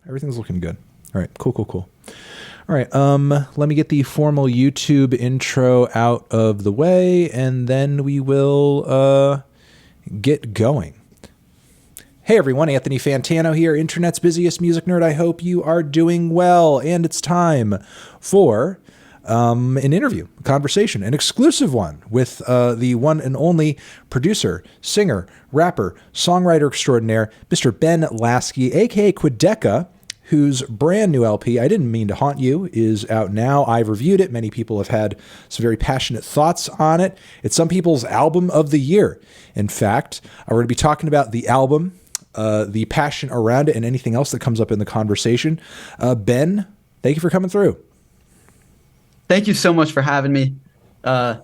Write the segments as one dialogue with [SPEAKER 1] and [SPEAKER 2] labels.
[SPEAKER 1] Everything's looking good. All right. Cool, cool, cool. All right. Let me get the formal YouTube intro out of the way, and then we will get going. Hey everyone, Anthony Fantano here, internet's busiest music nerd. I hope you are doing well, and it's time for an interview, a conversation, an exclusive one with the one and only producer, singer, rapper, songwriter extraordinaire, Mr. Ben Lasky, a.k.a. Quadeca, whose brand new LP, I Didn't Mean to Haunt You, is out now. I've reviewed it. Many people have had some very passionate thoughts on it. It's some people's album of the year. In fact, we're going to be talking about the album, the passion around it, and anything else that comes up in the conversation. Ben, thank you for coming through.
[SPEAKER 2] Thank you so much for having me. Yeah,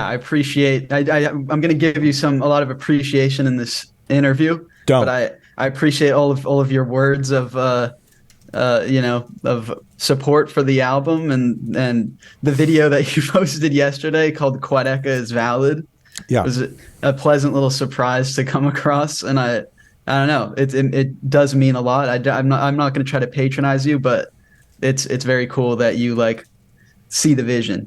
[SPEAKER 2] I appreciate. I'm going to give you a lot of appreciation in this interview. But I appreciate all of your words of of support for the album and the video that you posted yesterday called "Quadeca is Valid."
[SPEAKER 1] Yeah,
[SPEAKER 2] it was a pleasant little surprise to come across, and I don't know, it does mean a lot. I'm not going to try to patronize you, but it's very cool that you see the vision,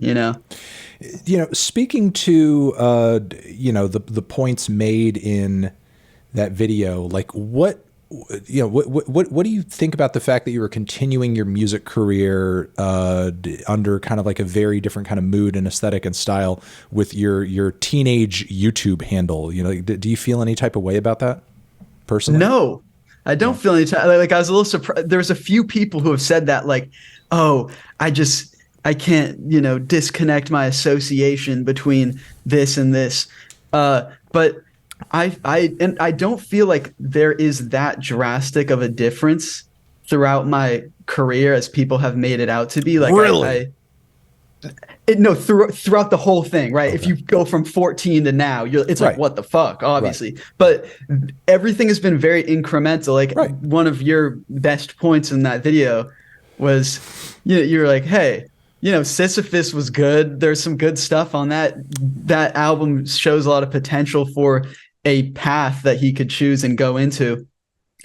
[SPEAKER 1] speaking to the points made in that video, what do you think about the fact that you were continuing your music career under kind of like a very different kind of mood and aesthetic and style with your teenage YouTube handle? Do you feel any type of way about that personally?
[SPEAKER 2] No, I don't feel any I was a little surprised. There's a few people who have said that, oh, I can't, disconnect my association between this and this. But I don't feel like there is that drastic of a difference throughout my career as people have made it out to be.
[SPEAKER 1] Really?
[SPEAKER 2] Throughout the whole thing, right? Okay. If you go from 14 to now, it's right. What the fuck, obviously. Right. But everything has been very incremental. Right. One of your best points in that video was, you're like, hey, Sisyphus was good. There's some good stuff on that. That album shows a lot of potential for a path that he could choose and go into.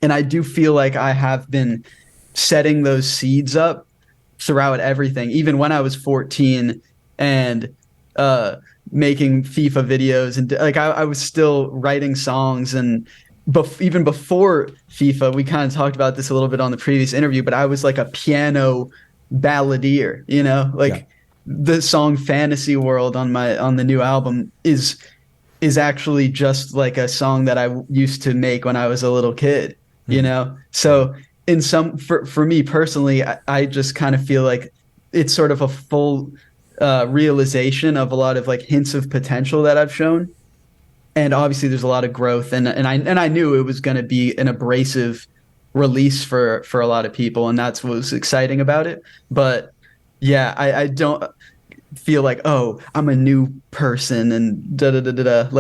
[SPEAKER 2] And I do feel like I have been setting those seeds up throughout everything, even when I was 14 and making FIFA videos. And I was still writing songs. And even before FIFA, we kind of talked about this a little bit on the previous interview, but I was like a piano balladeer, the song Fantasy World on the new album is actually just like a song that I used to make when I was a little kid, So for me personally, I just kind of feel like it's sort of a full realization of a lot of hints of potential that I've shown. And obviously there's a lot of growth and I knew it was going to be an abrasive release for a lot of people, and that's what was exciting about it. But yeah, I don't feel like, oh, I'm a new person and da da da da da.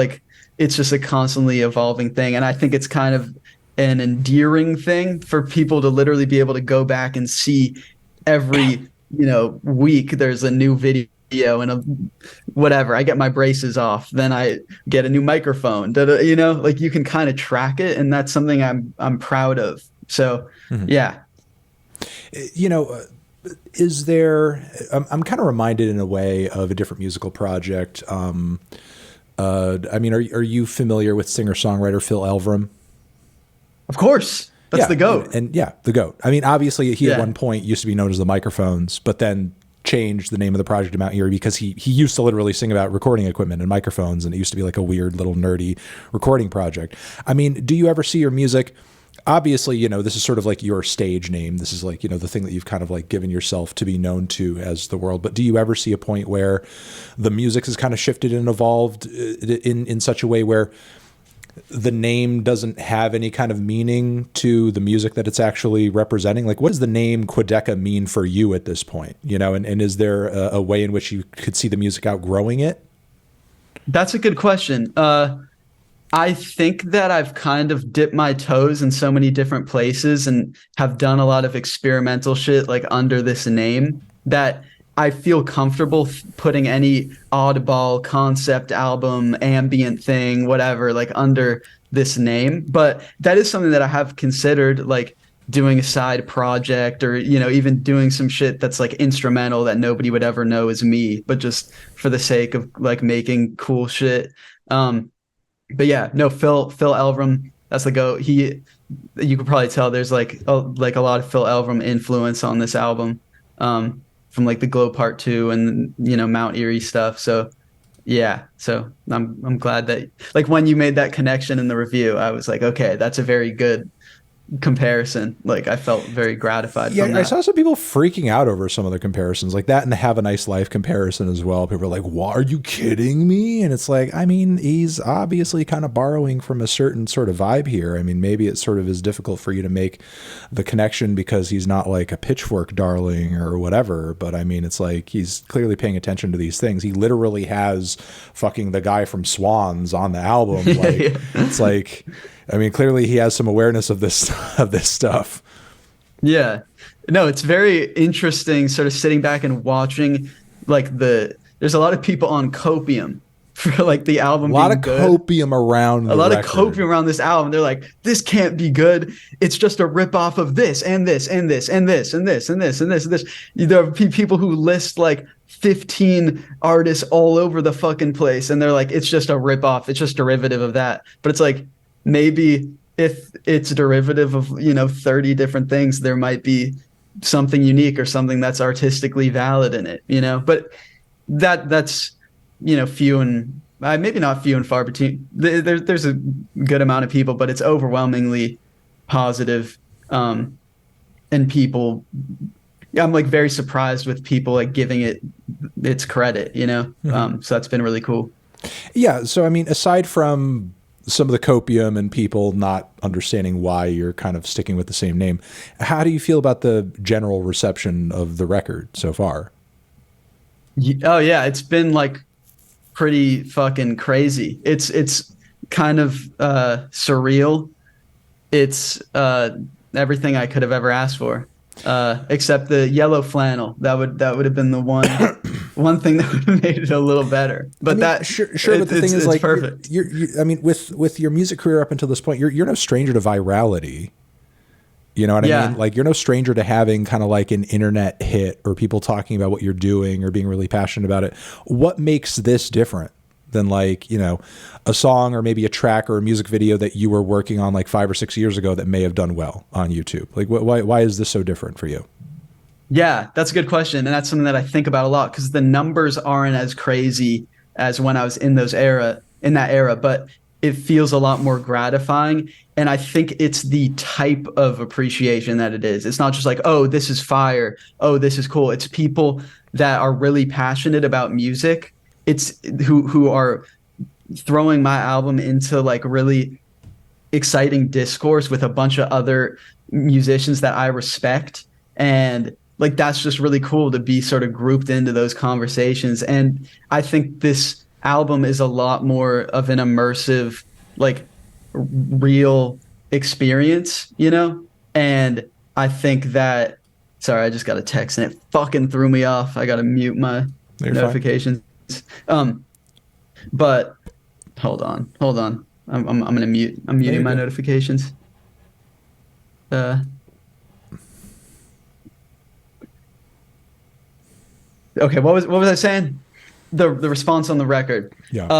[SPEAKER 2] It's just a constantly evolving thing, and I think it's kind of an endearing thing for people to literally be able to go back and see every week there's a new video and whatever. I get my braces off, then I get a new microphone. You can kind of track it, and that's something I'm proud of. So, yeah.
[SPEAKER 1] Is there, I'm kind of reminded in a way of a different musical project. Are you familiar with singer-songwriter Phil Elverum?
[SPEAKER 2] Of course. That's the GOAT.
[SPEAKER 1] And the GOAT. Obviously he at one point used to be known as the Microphones, but then changed the name of the project to Mount Erie because he used to literally sing about recording equipment and microphones, and it used to be like a weird little nerdy recording project. Do you ever see your music? Obviously, this is sort of like your stage name. This is the thing that you've kind of given yourself to be known to as the world. But do you ever see a point where the music has kind of shifted and evolved in such a way where the name doesn't have any kind of meaning to the music that it's actually representing? What does the name Quadeca mean for you at this point? And is there a way in which you could see the music outgrowing it?
[SPEAKER 2] That's a good question. I think that I've kind of dipped my toes in so many different places and have done a lot of experimental shit under this name that I feel comfortable putting any oddball concept album, ambient thing, whatever, under this name. But that is something that I have considered, doing a side project, or even doing some shit that's like instrumental that nobody would ever know is me, but just for the sake of like making cool shit. But yeah, no, Phil Elverum, that's the goat. You could probably tell there's like a lot of Phil Elverum influence on this album, from like the Glow Part 2 and Mount Erie stuff. So yeah, so I'm glad that, like, when you made that connection in the review, I was like, okay, that's a very good comparison. Like, I felt very gratified
[SPEAKER 1] Yeah,
[SPEAKER 2] from
[SPEAKER 1] I
[SPEAKER 2] that.
[SPEAKER 1] saw some people freaking out over some of the comparisons, like that and the Have a Nice Life comparison as well. People are like, "What? Are you kidding me?" And it's like, I mean, he's obviously kind of borrowing from a certain sort of vibe here. I mean, maybe it sort of is difficult for you to make the connection because he's not like a Pitchfork darling or whatever. But I mean, it's like he's clearly paying attention to these things. He literally has fucking the guy from Swans on the album. Like,
[SPEAKER 2] Yeah.
[SPEAKER 1] it's like, I mean, clearly he has some awareness of this of this stuff.
[SPEAKER 2] Yeah. No, it's very interesting sort of sitting back and watching, like, there's a lot of people on copium for like the
[SPEAKER 1] A
[SPEAKER 2] album
[SPEAKER 1] lot of
[SPEAKER 2] being good.
[SPEAKER 1] copium around
[SPEAKER 2] A
[SPEAKER 1] the
[SPEAKER 2] lot of
[SPEAKER 1] record.
[SPEAKER 2] copium around this album. They're like, this can't be good. It's just a ripoff of this and this and this and this and this and this and this and this. There are people who list like 15 artists all over the fucking place, and they're like, it's just a ripoff. It's just derivative of that. But it's like, maybe if it's a derivative of 30 different things, there might be something unique or something that's artistically valid in it. But that's few and maybe not few and far between. There's a good amount of people, but it's overwhelmingly positive. And people, I'm like very surprised with people like giving it its credit. So that's been really cool.
[SPEAKER 1] Yeah. So, I mean, aside from some of the copium and people not understanding why you're kind of sticking with the same name, how do you feel about the general reception of the record so far?
[SPEAKER 2] Oh yeah, it's been like pretty fucking crazy. It's kind of surreal. It's everything I could have ever asked for, except the yellow flannel. That would have been the one thing that would have made it a little better.
[SPEAKER 1] I
[SPEAKER 2] But
[SPEAKER 1] mean,
[SPEAKER 2] that
[SPEAKER 1] sure, but the thing is,
[SPEAKER 2] it's
[SPEAKER 1] like,
[SPEAKER 2] perfect.
[SPEAKER 1] I mean, with your music career up until this point, you're no stranger to virality. You know what I mean?
[SPEAKER 2] Yeah,
[SPEAKER 1] Like, you're no stranger to having kind of like an internet hit or people talking about what you're doing or being really passionate about it. What makes this different than, like, a song or maybe a track or a music video that you were working on like 5 or 6 years ago that may have done well on YouTube? Like, why is this so different for you?
[SPEAKER 2] yeah, that's a good question, and that's something that I think about a lot because the numbers aren't as crazy as when I was in that era, but it feels a lot more gratifying. And I think it's the type of appreciation that it is. It's not just like, oh, this is fire, oh, this is cool. It's people that are really passionate about music. It's who are throwing my album into like really exciting discourse with a bunch of other musicians that I respect. And like that's just really cool to be sort of grouped into those conversations. And I think this album is a lot more of an immersive, like real experience. And I think that, sorry, I just got a text and it fucking threw me off. I got to mute my
[SPEAKER 1] You're fine.
[SPEAKER 2] notifications. Um, but hold on. I'm gonna mute. I'm
[SPEAKER 1] There
[SPEAKER 2] muting
[SPEAKER 1] you
[SPEAKER 2] my
[SPEAKER 1] go.
[SPEAKER 2] notifications. Uh, okay. What was I saying? The response on the record.
[SPEAKER 1] Yeah.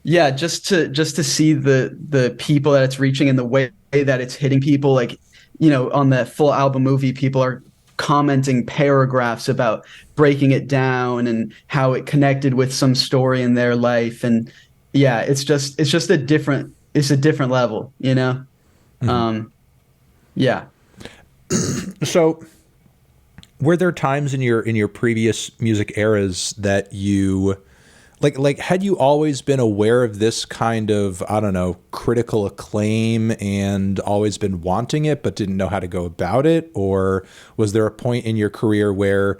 [SPEAKER 2] Yeah, just to see the people that it's reaching and the way that it's hitting people. Like, on the full album movie, people are commenting paragraphs about breaking it down and how it connected with some story in their life. And yeah, it's just a different level. Um, yeah.
[SPEAKER 1] So, were there times in your previous music eras that you like had you always been aware of this kind of, I don't know, critical acclaim and always been wanting it but didn't know how to go about it? Or was there a point in your career where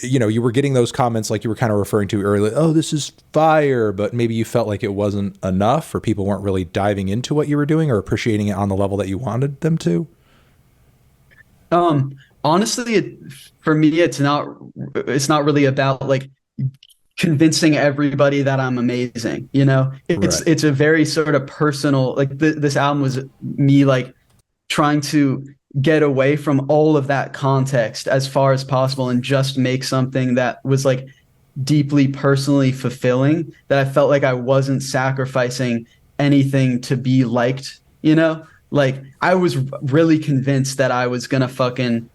[SPEAKER 1] you were getting those comments like you were kind of referring to earlier, oh, this is fire, but maybe you felt like it wasn't enough or people weren't really diving into what you were doing or appreciating it on the level that you wanted them to?
[SPEAKER 2] Honestly, for me, it's not really about like convincing everybody that I'm amazing. It's
[SPEAKER 1] Right.
[SPEAKER 2] it's a very sort of personal, like this album was me like trying to get away from all of that context as far as possible and just make something that was like deeply personally fulfilling, that I felt like I wasn't sacrificing anything to be liked, you know? Like I was really convinced that I was gonna fucking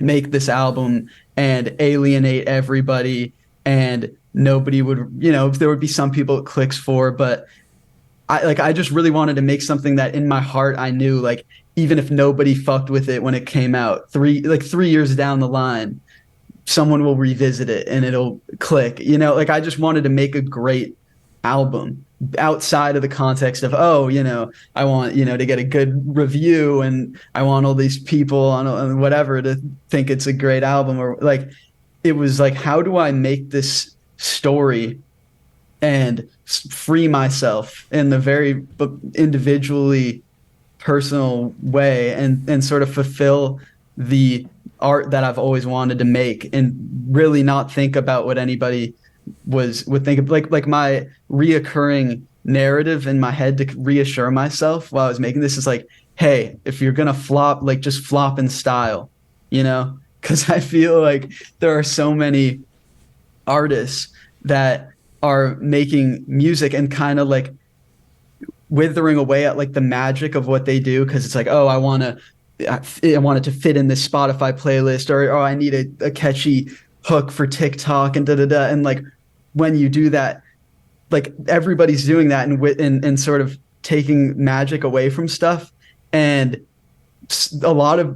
[SPEAKER 2] make this album and alienate everybody, and nobody would, there would be some people it clicks for, but I just really wanted to make something that in my heart I knew, like, even if nobody fucked with it when it came out, 3 years down the line, someone will revisit it and it'll click. Like I just wanted to make a great album outside of the context of, I want, to get a good review, and I want all these people on whatever to think it's a great album, or like, it was like, how do I make this story and free myself in the very individually personal way, and sort of fulfill the art that I've always wanted to make, and really not think about what anybody would think of. Like my reoccurring narrative in my head to reassure myself while I was making this is like, hey, if you're gonna flop, like just flop in style, because I feel like there are so many artists that are making music and kind of like withering away at like the magic of what they do, because it's like, oh, I want it to fit in this Spotify playlist, or oh, I need a catchy hook for TikTok, and and like, when you do that, like everybody's doing that, and sort of taking magic away from stuff, and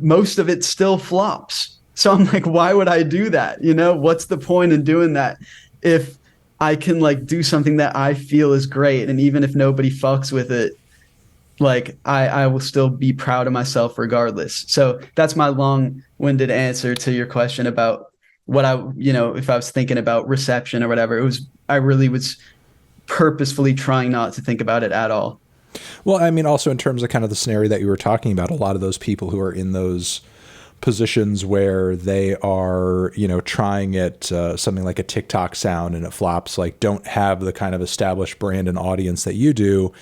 [SPEAKER 2] most of it still flops. So I'm like, why would I do that? What's the point in doing that if I can like do something that I feel is great, and even if nobody fucks with it, like I will still be proud of myself regardless. So that's my long-winded answer to your question about what if I was thinking about reception or whatever. I really was purposefully trying not to think about it at all.
[SPEAKER 1] Well, I mean, also in terms of kind of the scenario that you were talking about, a lot of those people who are in those positions where they are, trying at something like a TikTok sound and it flops, like don't have the kind of established brand and audience that you do.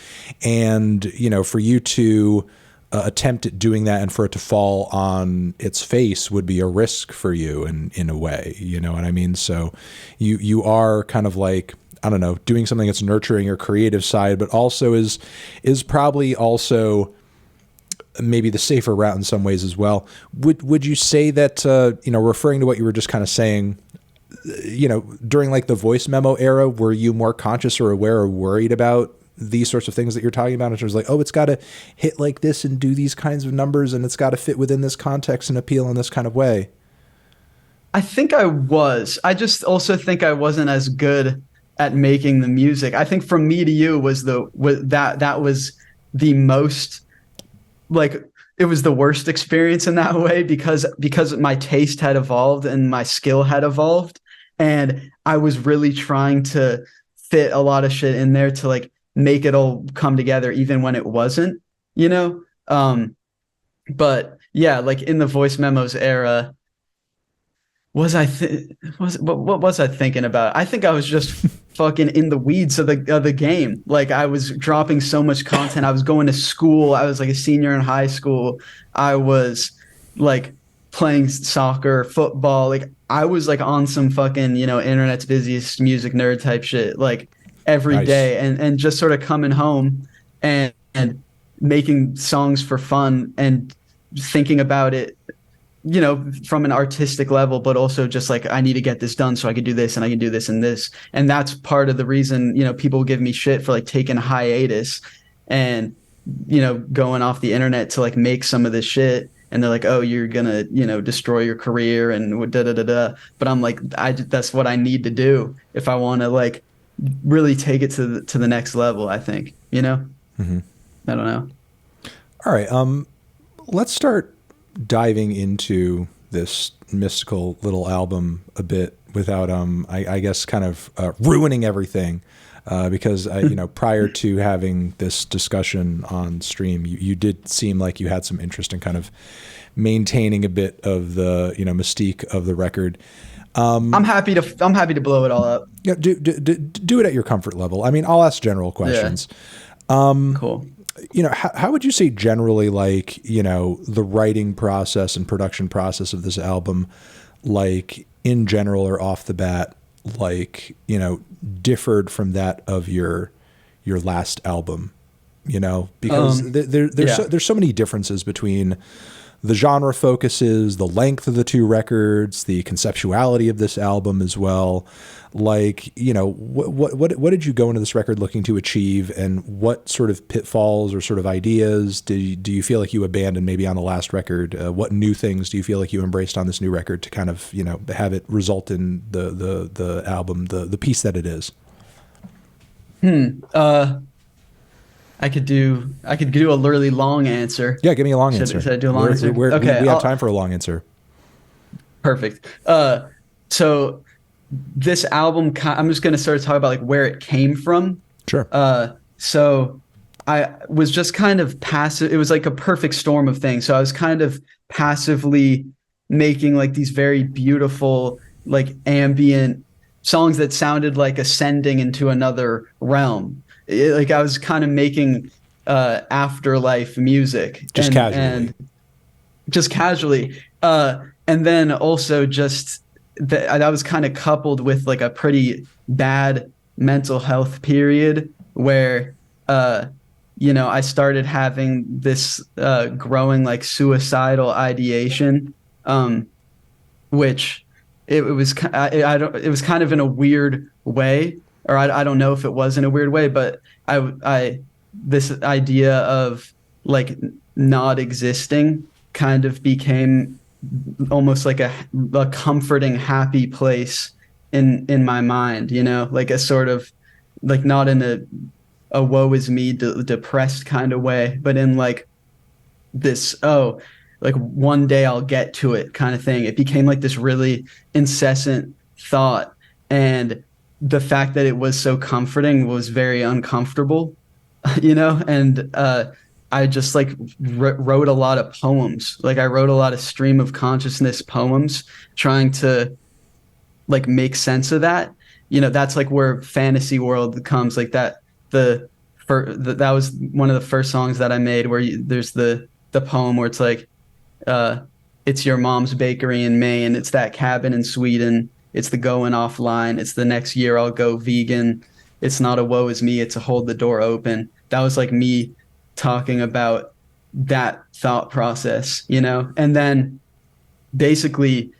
[SPEAKER 1] And, for you to attempt at doing that and for it to fall on its face would be a risk for you in a way, you know what I mean? So you are kind of like, I don't know, doing something that's nurturing your creative side, but also is probably also maybe the safer route in some ways as well. Would you say that, referring to what you were just kind of saying, during like the voice memo era, were you more conscious or aware or worried about these sorts of things that you're talking about in terms of like, oh, it's got to hit like this and do these kinds of numbers, and it's got to fit within this context and appeal in this kind of way?
[SPEAKER 2] I think I was. I just also think I wasn't as good at making the music. I think From Me to You was that was the most, like, it was the worst experience in that way, because my taste had evolved and my skill had evolved, and I was really trying to fit a lot of shit in there to like make it all come together even when it wasn't, but yeah, like in the voice memos era, what was I thinking about? I think I was just fucking in the weeds of the game. Like I was dropping so much content. I was going to school. I was like a senior in high school. I was like playing soccer, football. Like I was like on some fucking, internet's busiest music nerd type shit, like every
[SPEAKER 1] Nice.
[SPEAKER 2] day, and just sort of coming home and making songs for fun and thinking about it, from an artistic level, but also just like, I need to get this done so I can do this and I can do this and this. And that's part of the reason, people give me shit for like taking a hiatus and, going off the internet to like make some of this shit. And they're like, oh, you're gonna, destroy your career and da da da da. But I'm like, that's what I need to do if I want to like really take it to the next level, I think,
[SPEAKER 1] Mm-hmm.
[SPEAKER 2] I don't know.
[SPEAKER 1] All right. Let's start diving into this mystical little album a bit without, I guess, kind of ruining everything, because prior to having this discussion on stream, you did seem like you had some interest in kind of maintaining a bit of the mystique of the record.
[SPEAKER 2] I'm happy to blow it all up.
[SPEAKER 1] Yeah, do it at your comfort level. I mean, I'll ask general questions.
[SPEAKER 2] Yeah. Cool.
[SPEAKER 1] how would you say generally, like, the writing process and production process of this album, like in general or off the bat, like, differed from that of your last album, because there's so many differences between the genre focuses, the length of the two records, the conceptuality of this album as well. Like, what did you go into this record looking to achieve, and what sort of pitfalls or sort of ideas do you feel like you abandoned maybe on the last record? What new things do you feel like you embraced on this new record to kind of, have it result in the album, the piece that it is?
[SPEAKER 2] I could do a really long answer.
[SPEAKER 1] Yeah, give me a long answer.
[SPEAKER 2] Should I do a long answer?
[SPEAKER 1] Okay, we have time for a long answer.
[SPEAKER 2] Perfect. So this album, I'm just going to sort of talk about like where it came from.
[SPEAKER 1] Sure.
[SPEAKER 2] So I was just kind of passive. It was like a perfect storm of things. So I was kind of passively making like these very beautiful, like ambient songs that sounded like ascending into another realm. Like I was kind of making afterlife music,
[SPEAKER 1] just
[SPEAKER 2] casually. And then also just that was kind of coupled with like a pretty bad mental health period where I started having this growing like suicidal ideation, which it was kind of in a weird way, or I don't know if it was in a weird way, but this idea of like not existing kind of became almost like a comforting, happy place in my mind, like a sort of like not in a woe is me depressed kind of way, but in like this, like one day I'll get to it kind of thing. It became like this really incessant thought. And the fact that it was so comforting was very uncomfortable, and I just like wrote a lot of poems. Like I wrote a lot of stream of consciousness poems trying to like make sense of that. That's like where fantasy world comes, like that. That was one of the first songs that I made where there's the poem where it's like, it's your mom's bakery in Maine. It's that cabin in Sweden. It's the going offline. It's the next year I'll go vegan. It's not a woe is me. It's a hold the door open. That was like me talking about that thought process, and then basically,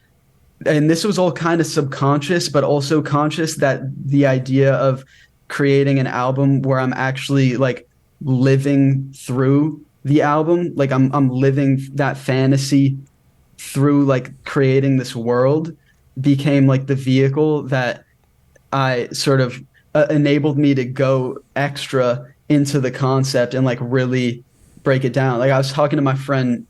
[SPEAKER 2] and this was all kind of subconscious, but also conscious, that the idea of creating an album where I'm actually like living through the album, like I'm living that fantasy through like creating this world, became like the vehicle that I sort of enabled me to go extra into the concept and like really break it down. Like I was talking to my friend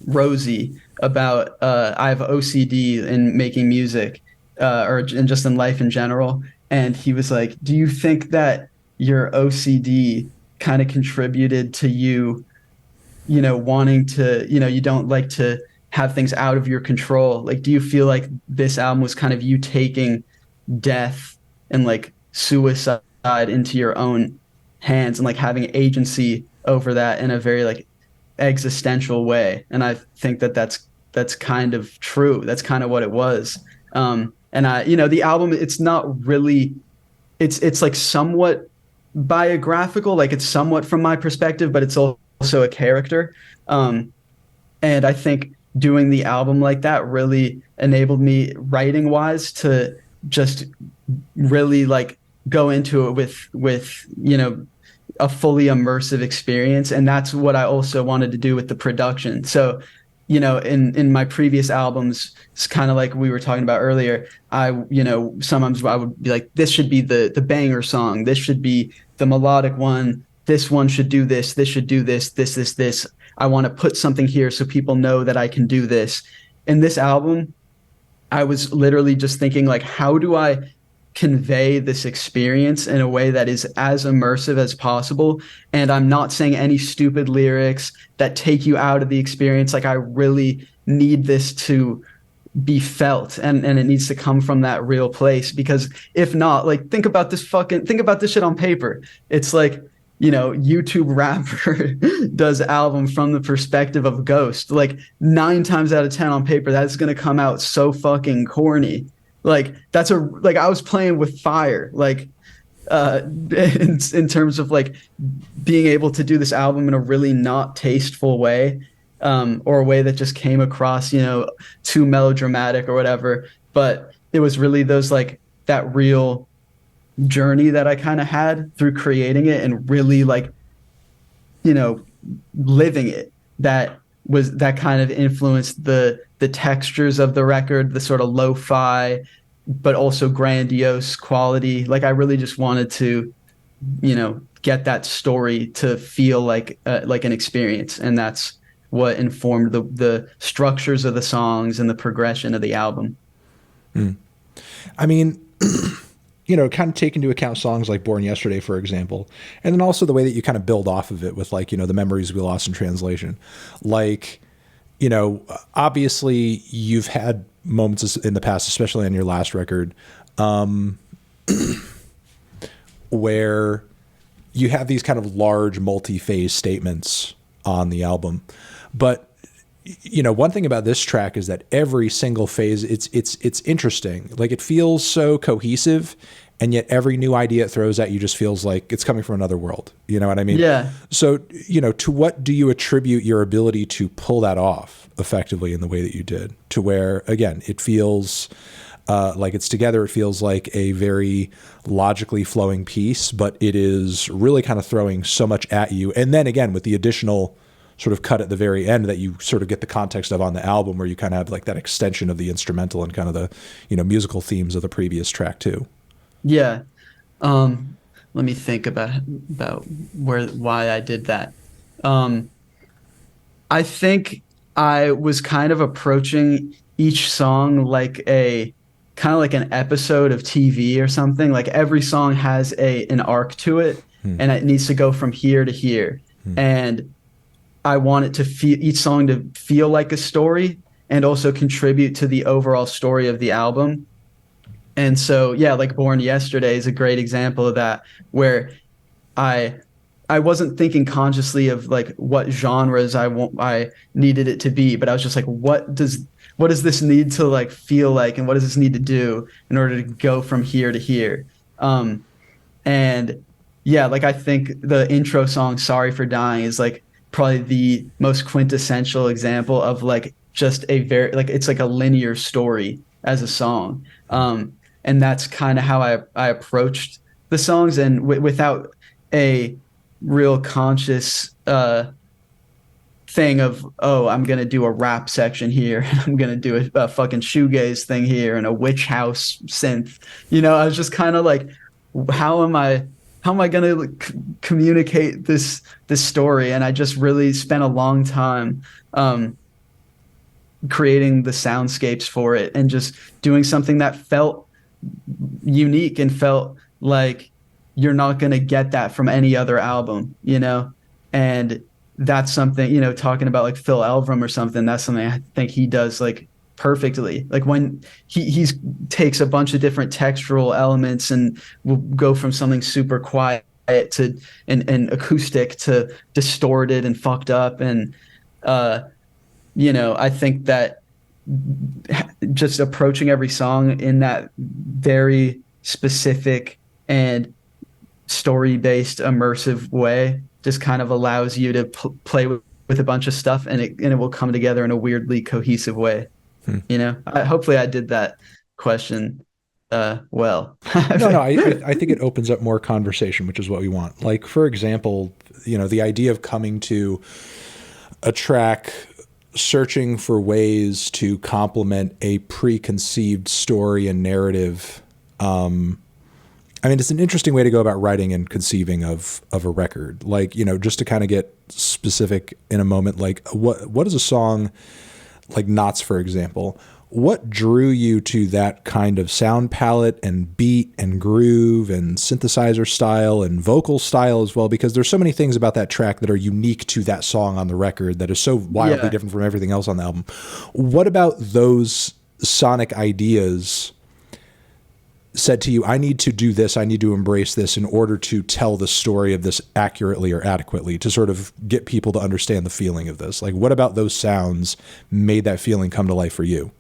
[SPEAKER 2] Rosie about I have OCD in making music and just in life in general, and he was like, do you think that your OCD kind of contributed to you wanting to, you don't like to have things out of your control? Like, do you feel like this album was kind of you taking death and like suicide into your own hands and like having agency over that in a very like existential way? And I think that that's kind of true. That's kind of what it was. And the album, it's not really, it's like somewhat biographical, like it's somewhat from my perspective, but it's also a character. And I think doing the album like that really enabled me writing wise to just really like go into it with a fully immersive experience. And that's what I also wanted to do with the production. So in my previous albums, it's kind of like we were talking about earlier, sometimes I would be like, this should be the banger song, this should be the melodic one, this one should do this should do this. I want to put something here so people know that I can do this. In this album, I was literally just thinking like, how do I convey this experience in a way that is as immersive as possible? And I'm not saying any stupid lyrics that take you out of the experience. Like I really need this to be felt, and it needs to come from that real place, because if not, like think about this shit on paper. It's like YouTube rapper does album from the perspective of Ghost, like 9 times out of 10 on paper, that's going to come out so fucking corny. Like I was playing with fire, like, in terms of like being able to do this album in a really not tasteful way, or a way that just came across, too melodramatic or whatever. But it was really those like that real journey that I kind of had through creating it and really like, living it, that kind of influenced the textures of the record, the sort of lo-fi but also grandiose quality. Like I really just wanted to, get that story to feel like an experience, and that's what informed the structures of the songs and the progression of the album.
[SPEAKER 1] I mean, kind of take into account songs like Born Yesterday, for example, and then also the way that you kind of build off of it with like, the memories we lost in translation. Like, obviously you've had moments in the past, especially on your last record, where you have these kind of large multi-phase statements on the album. But one thing about this track is that every single phase, it's interesting. Like it feels so cohesive, and yet every new idea it throws at you just feels like it's coming from another world. You know what I mean?
[SPEAKER 2] Yeah.
[SPEAKER 1] So, to what do you attribute your ability to pull that off effectively in the way that you did, to where, again, it feels like it's together. It feels like a very logically flowing piece, but it is really kind of throwing so much at you. And then again, with the additional sort of cut at the very end that you sort of get the context of on the album, where you kind of have like that extension of the instrumental and kind of the, musical themes of the previous track too.
[SPEAKER 2] Yeah. Let me think about why I did that. I think I was kind of approaching each song like an episode of TV or something. Like every song has an arc to it, and it needs to go from here to here. And I want it to feel, each song to feel like a story and also contribute to the overall story of the album. And so, yeah, like Born Yesterday is a great example of that, where I wasn't thinking consciously of like what genres I needed it to be, but I was just like, what does this need to like feel like, and what does this need to do in order to go from here to here? And yeah, like I think the intro song "Sorry for Dying" is like probably the most quintessential example of like just a very like it's like a linear story as a song. And that's kind of how I approached the songs, and without a real conscious thing of, oh, I'm going to do a rap section here. I'm going to do a fucking shoegaze thing here and a witch house synth. I was just kind of like, how am I going to communicate this story? And I just really spent a long time creating the soundscapes for it and just doing something that felt unique and felt like you're not going to get that from any other album, and that's something, talking about like Phil Elverum or something, that's something I think he does like perfectly. Like when he's takes a bunch of different textural elements and will go from something super quiet to and acoustic to distorted and fucked up. And, I think that just approaching every song in that very specific and story-based immersive way just kind of allows you to play with a bunch of stuff, and it will come together in a weirdly cohesive way. Hopefully I did that question well.
[SPEAKER 1] No, I think it opens up more conversation, which is what we want. Like, for example, the idea of coming to a track searching for ways to complement a preconceived story and narrative. It's an interesting way to go about writing and conceiving of a record. Like, just to kind of get specific in a moment, like what is a song like Knots, for example? What drew you to that kind of sound palette and beat and groove and synthesizer style and vocal style as well? Because there's so many things about that track that are unique to that song on the record that is so wildly different from everything else on the album. What about those sonic ideas said to you, I need to do this, I need to embrace this in order to tell the story of this accurately or adequately, to sort of get people to understand the feeling of this? Like, what about those sounds made that feeling come to life for you?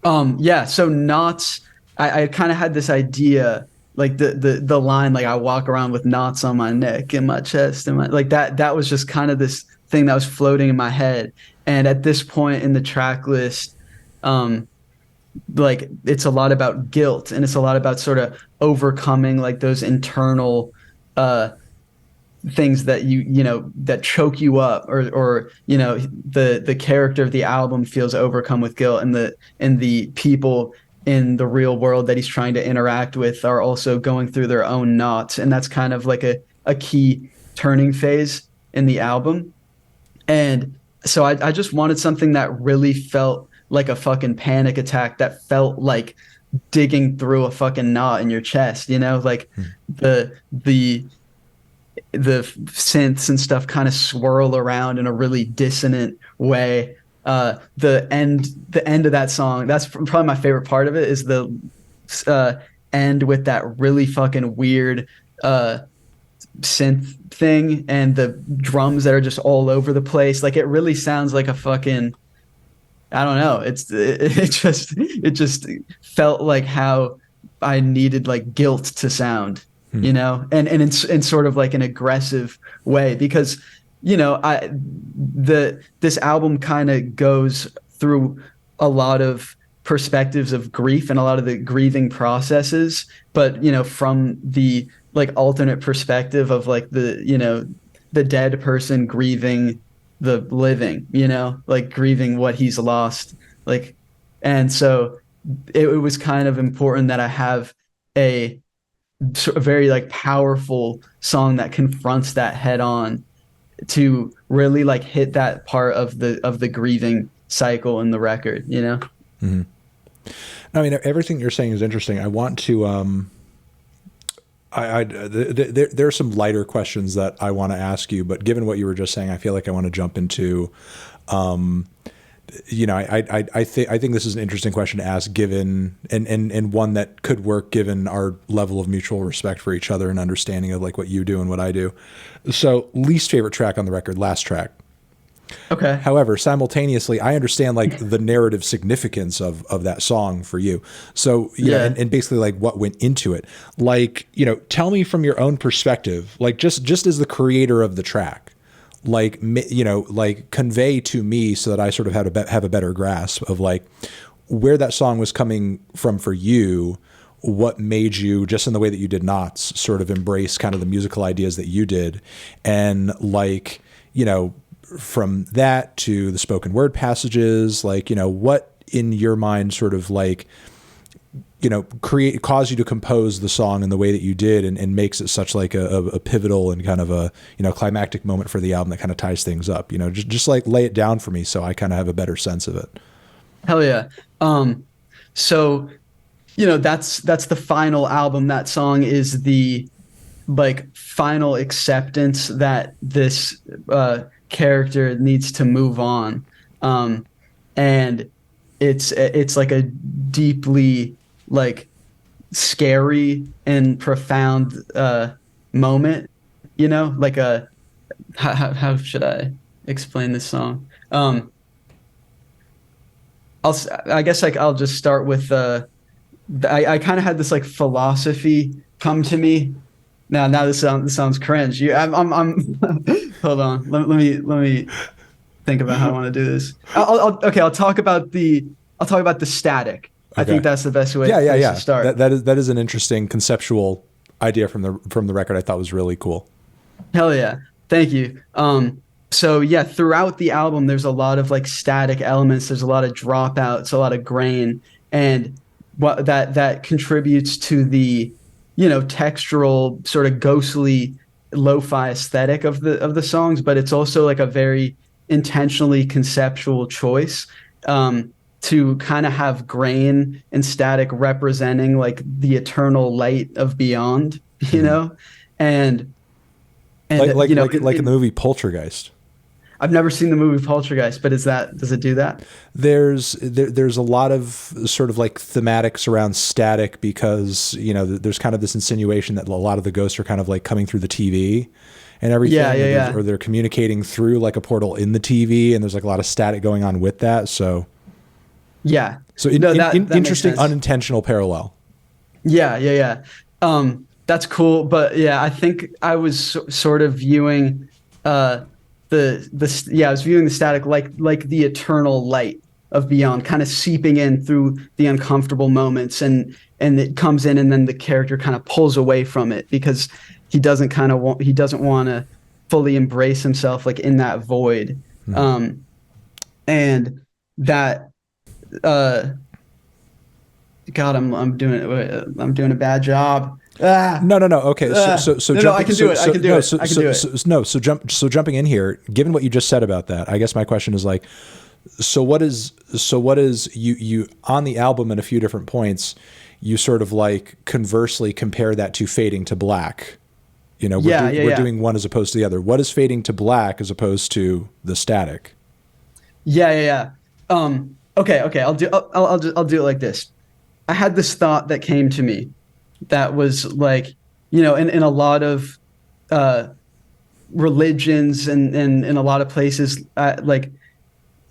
[SPEAKER 2] Yeah, so knots, I kind of had this idea, like the line, like I walk around with knots on my neck and my chest and my, like that was just kind of this thing that was floating in my head. And at this point in the track list, um, like it's a lot about guilt, and it's a lot about sort of overcoming like those internal uh things that you know that choke you up, or you know the character of the album feels overcome with guilt, and the people in the real world that he's trying to interact with are also going through their own knots, and that's kind of like a key turning phase in the album. And so I just wanted something that really felt like a fucking panic attack, that felt like digging through a fucking knot in your chest, you know, like the synths and stuff kind of swirl around in a really dissonant way. The end of that song, that's probably my favorite part of it, is the uh, end with that really fucking weird synth thing and the drums that are just all over the place. Like it really sounds like a fucking, I don't know. It just felt like how I needed like guilt to sound, you know, and in sort of like an aggressive way, because you know this album kind of goes through a lot of perspectives of grief and a lot of the grieving processes, but you know from the like alternate perspective of like the, you know, the dead person grieving the living, you know, like grieving what he's lost. Like, and so it was kind of important that I have a, a very like powerful song that confronts that head on, to really like hit that part of the grieving cycle in the record, you know?
[SPEAKER 1] Mm-hmm. I mean, everything you're saying is interesting. I want to, there are some lighter questions that I want to ask you, but given what you were just saying, I feel like I want to jump into, you know, I think this is an interesting question to ask, given, and one that could work given our level of mutual respect for each other and understanding of like what you do and what I do. So least favorite track on the record, last track.
[SPEAKER 2] Okay.
[SPEAKER 1] However, simultaneously, I understand like the narrative significance of that song for you. So, you know, and basically like what went into it. Like, you know, tell me from your own perspective, like just as the creator of the track, like, you know, like convey to me so that I sort of have a better grasp of like where that song was coming from for you, what made you, just in the way that you did Knots, sort of embrace kind of the musical ideas that you did. And like, you know, from that to the spoken word passages, like, you know, what in your mind sort of like, you know, caused you to compose the song in the way that you did, and makes it such like a pivotal and kind of a, you know, climactic moment for the album that kind of ties things up, you know, just like lay it down for me so I kind of have a better sense of it.
[SPEAKER 2] Hell yeah. So, you know, that's the final album. That song is the like final acceptance that this character needs to move on, and it's like a deeply like scary and profound moment, you know, like a, how should I explain this song? I guess like I'll just start with I kind of had this like philosophy come to me. Now this sounds cringe. I'm hold on. Let me think about how I want to do this. I'll talk about the static. Okay. I think that's the best way to start.
[SPEAKER 1] That is an interesting conceptual idea from the record. I thought was really cool.
[SPEAKER 2] Hell yeah. Thank you. So yeah, throughout the album, there's a lot of like static elements. There's a lot of dropouts, a lot of grain, and what that contributes to the, you know, textural sort of ghostly lo-fi aesthetic of the songs. But it's also like a very intentionally conceptual choice, to kind of have grain and static representing like the eternal light of beyond, you know, and
[SPEAKER 1] like
[SPEAKER 2] you know,
[SPEAKER 1] like in the movie Poltergeist.
[SPEAKER 2] I've never seen the movie Poltergeist, but does it do that?
[SPEAKER 1] There's a lot of sort of like thematics around static, because there's kind of this insinuation that a lot of the ghosts are kind of like coming through the TV and everything, or they're communicating through like a portal in the TV, and there's like a lot of static going on with that. So that interesting unintentional parallel.
[SPEAKER 2] Yeah. That's cool, but yeah, I think I was sort of viewing I was viewing the static like the eternal light of Beyond, kind of seeping in through the uncomfortable moments, and it comes in, and then the character kind of pulls away from it because he doesn't want to fully embrace himself like in that void. And that God, I'm doing a bad job.
[SPEAKER 1] No. Okay.
[SPEAKER 2] No, I can do it. I can do it.
[SPEAKER 1] So jumping in here, given what you just said about that, I guess my question is like, so what is you on the album at a few different points, you sort of like conversely compare that to Fading to Black. We're doing one as opposed to the other. What is Fading to Black as opposed to the static?
[SPEAKER 2] Yeah. Okay. I'll do it like this. I had this thought that came to me that was like, in a lot of religions and in a lot of places, like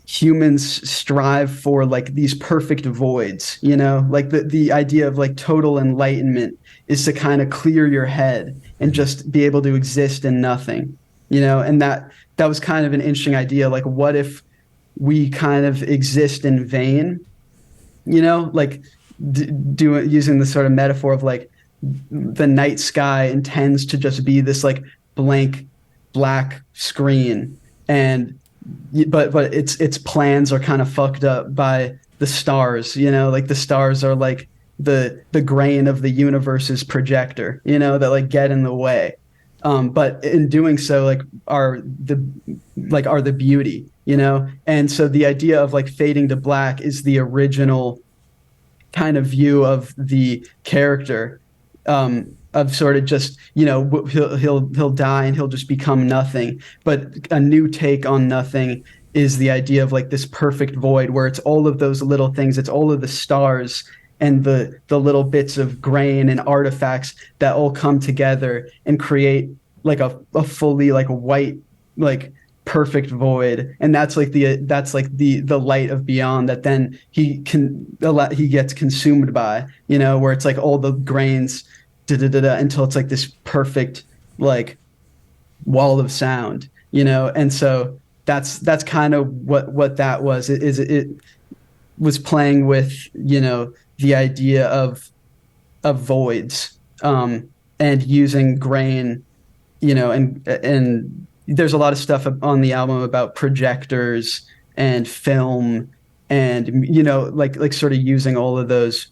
[SPEAKER 2] humans strive for like these perfect voids, like the idea of like total enlightenment is to kind of clear your head and just be able to exist in nothing, and that was kind of an interesting idea. Like, what if we kind of exist in vain, like using the sort of metaphor of like the night sky intends to just be this like blank black screen, but its plans are kind of fucked up by the stars, like the stars are like the grain of the universe's projector, that like get in the way, but in doing so like are the beauty, and so the idea of like Fading to Black is the original kind of view of the character, of sort of just, he'll die and he'll just become nothing. But a new take on nothing is the idea of like this perfect void where it's all of those little things, it's all of the stars and the little bits of grain and artifacts that all come together and create like a fully like white, like perfect void, and that's like the light of Beyond that then he gets consumed by, where it's like all the grains until it's like this perfect like wall of sound, and so that's kind of what that was. It was playing with the idea of voids, and using grain, and there's a lot of stuff on the album about projectors and film and, like sort of using all of those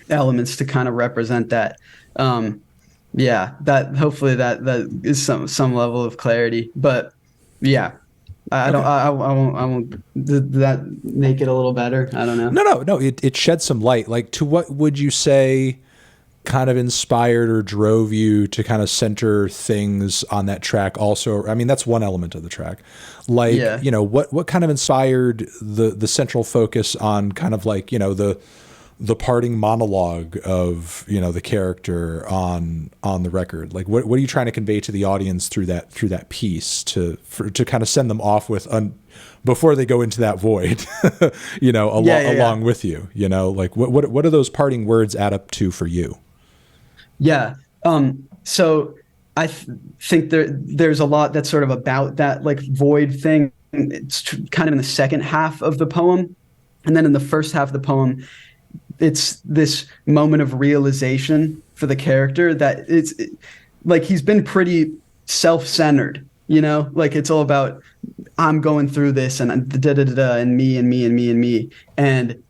[SPEAKER 2] elements to kind of represent that. That hopefully that is some level of clarity, but yeah, I won't, did that make it a little better? I don't know.
[SPEAKER 1] No. It shed some light. Like, to what would you say kind of inspired or drove you to kind of center things on that track? Also, I mean, that's one element of the track. Like, what kind of inspired the central focus on kind of like, the parting monologue of, the character on the record? Like, what are you trying to convey to the audience through that piece to kind of send them off with before they go into that void, along with you, like what do those parting words add up to for you?
[SPEAKER 2] Yeah. So I think there's a lot that's sort of about that like void thing. It's kind of in the second half of the poem. And then in the first half of the poem, it's this moment of realization for the character that like he's been pretty self-centered, like it's all about I'm going through this and and me and me and me and me. And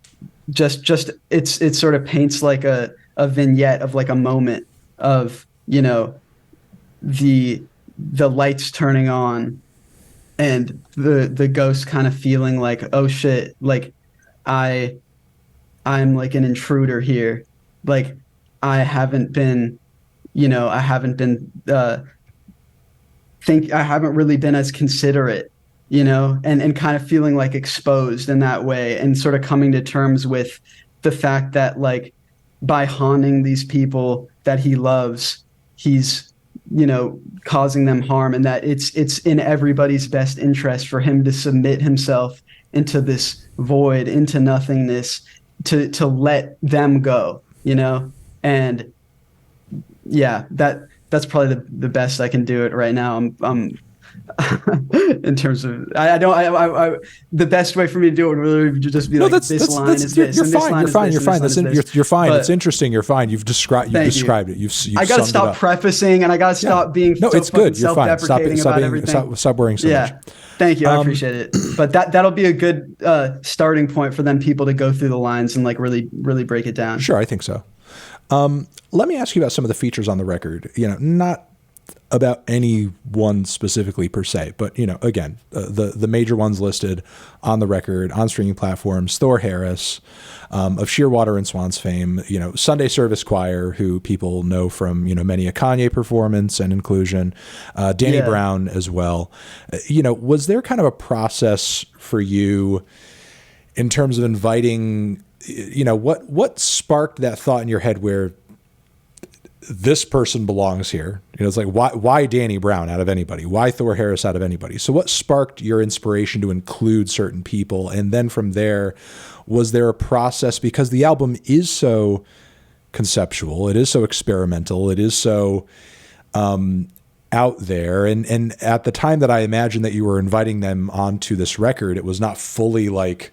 [SPEAKER 2] just it sort of paints like a vignette of like a moment of, the lights turning on and the ghost kind of feeling like, oh shit, like I'm like an intruder here. Like I haven't been really been as considerate you know, and kind of feeling like exposed in that way, and sort of coming to terms with the fact that like by haunting these people that he loves, he's, you know, causing them harm, and that it's in everybody's best interest for him to submit himself into this void, into nothingness, to let them go, you know. And yeah, that's probably the best I can do it right now. I'm in terms of I don't I the best way for me to do it would really just be like this line is this,
[SPEAKER 1] you're
[SPEAKER 2] and this
[SPEAKER 1] fine,
[SPEAKER 2] line
[SPEAKER 1] you're
[SPEAKER 2] is
[SPEAKER 1] fine,
[SPEAKER 2] this,
[SPEAKER 1] you're fine.
[SPEAKER 2] this.
[SPEAKER 1] You're fine.
[SPEAKER 2] But
[SPEAKER 1] it's interesting. You're fine. You've described it. You've
[SPEAKER 2] I gotta
[SPEAKER 1] summed
[SPEAKER 2] stop
[SPEAKER 1] it up.
[SPEAKER 2] prefacing, and I gotta stop being
[SPEAKER 1] no,
[SPEAKER 2] so
[SPEAKER 1] it's good. You're fine.
[SPEAKER 2] self-deprecating about everything.
[SPEAKER 1] Stop worrying so much.
[SPEAKER 2] Thank you. I appreciate it. But that'll be a good starting point for then people to go through the lines and like really break it down.
[SPEAKER 1] Sure, I think so. Let me ask you about some of the features on the record. You know, not about any one specifically per se, but you know, again, the major ones listed on the record on streaming platforms: Thor Harris, of Shearwater and Swans fame, you know, Sunday Service Choir, who people know from, you know, many a Kanye performance and inclusion, Danny Brown as well. You know, was there kind of a process for you in terms of inviting, you know, what sparked that thought in your head where this person belongs here? You know, it's like, why Danny Brown out of anybody? Why Thor Harris out of anybody? So what sparked your inspiration to include certain people? And then from there, was there a process, because the album is so conceptual, it is so experimental, it is so out there. And at the time that I imagine that you were inviting them onto this record, it was not fully like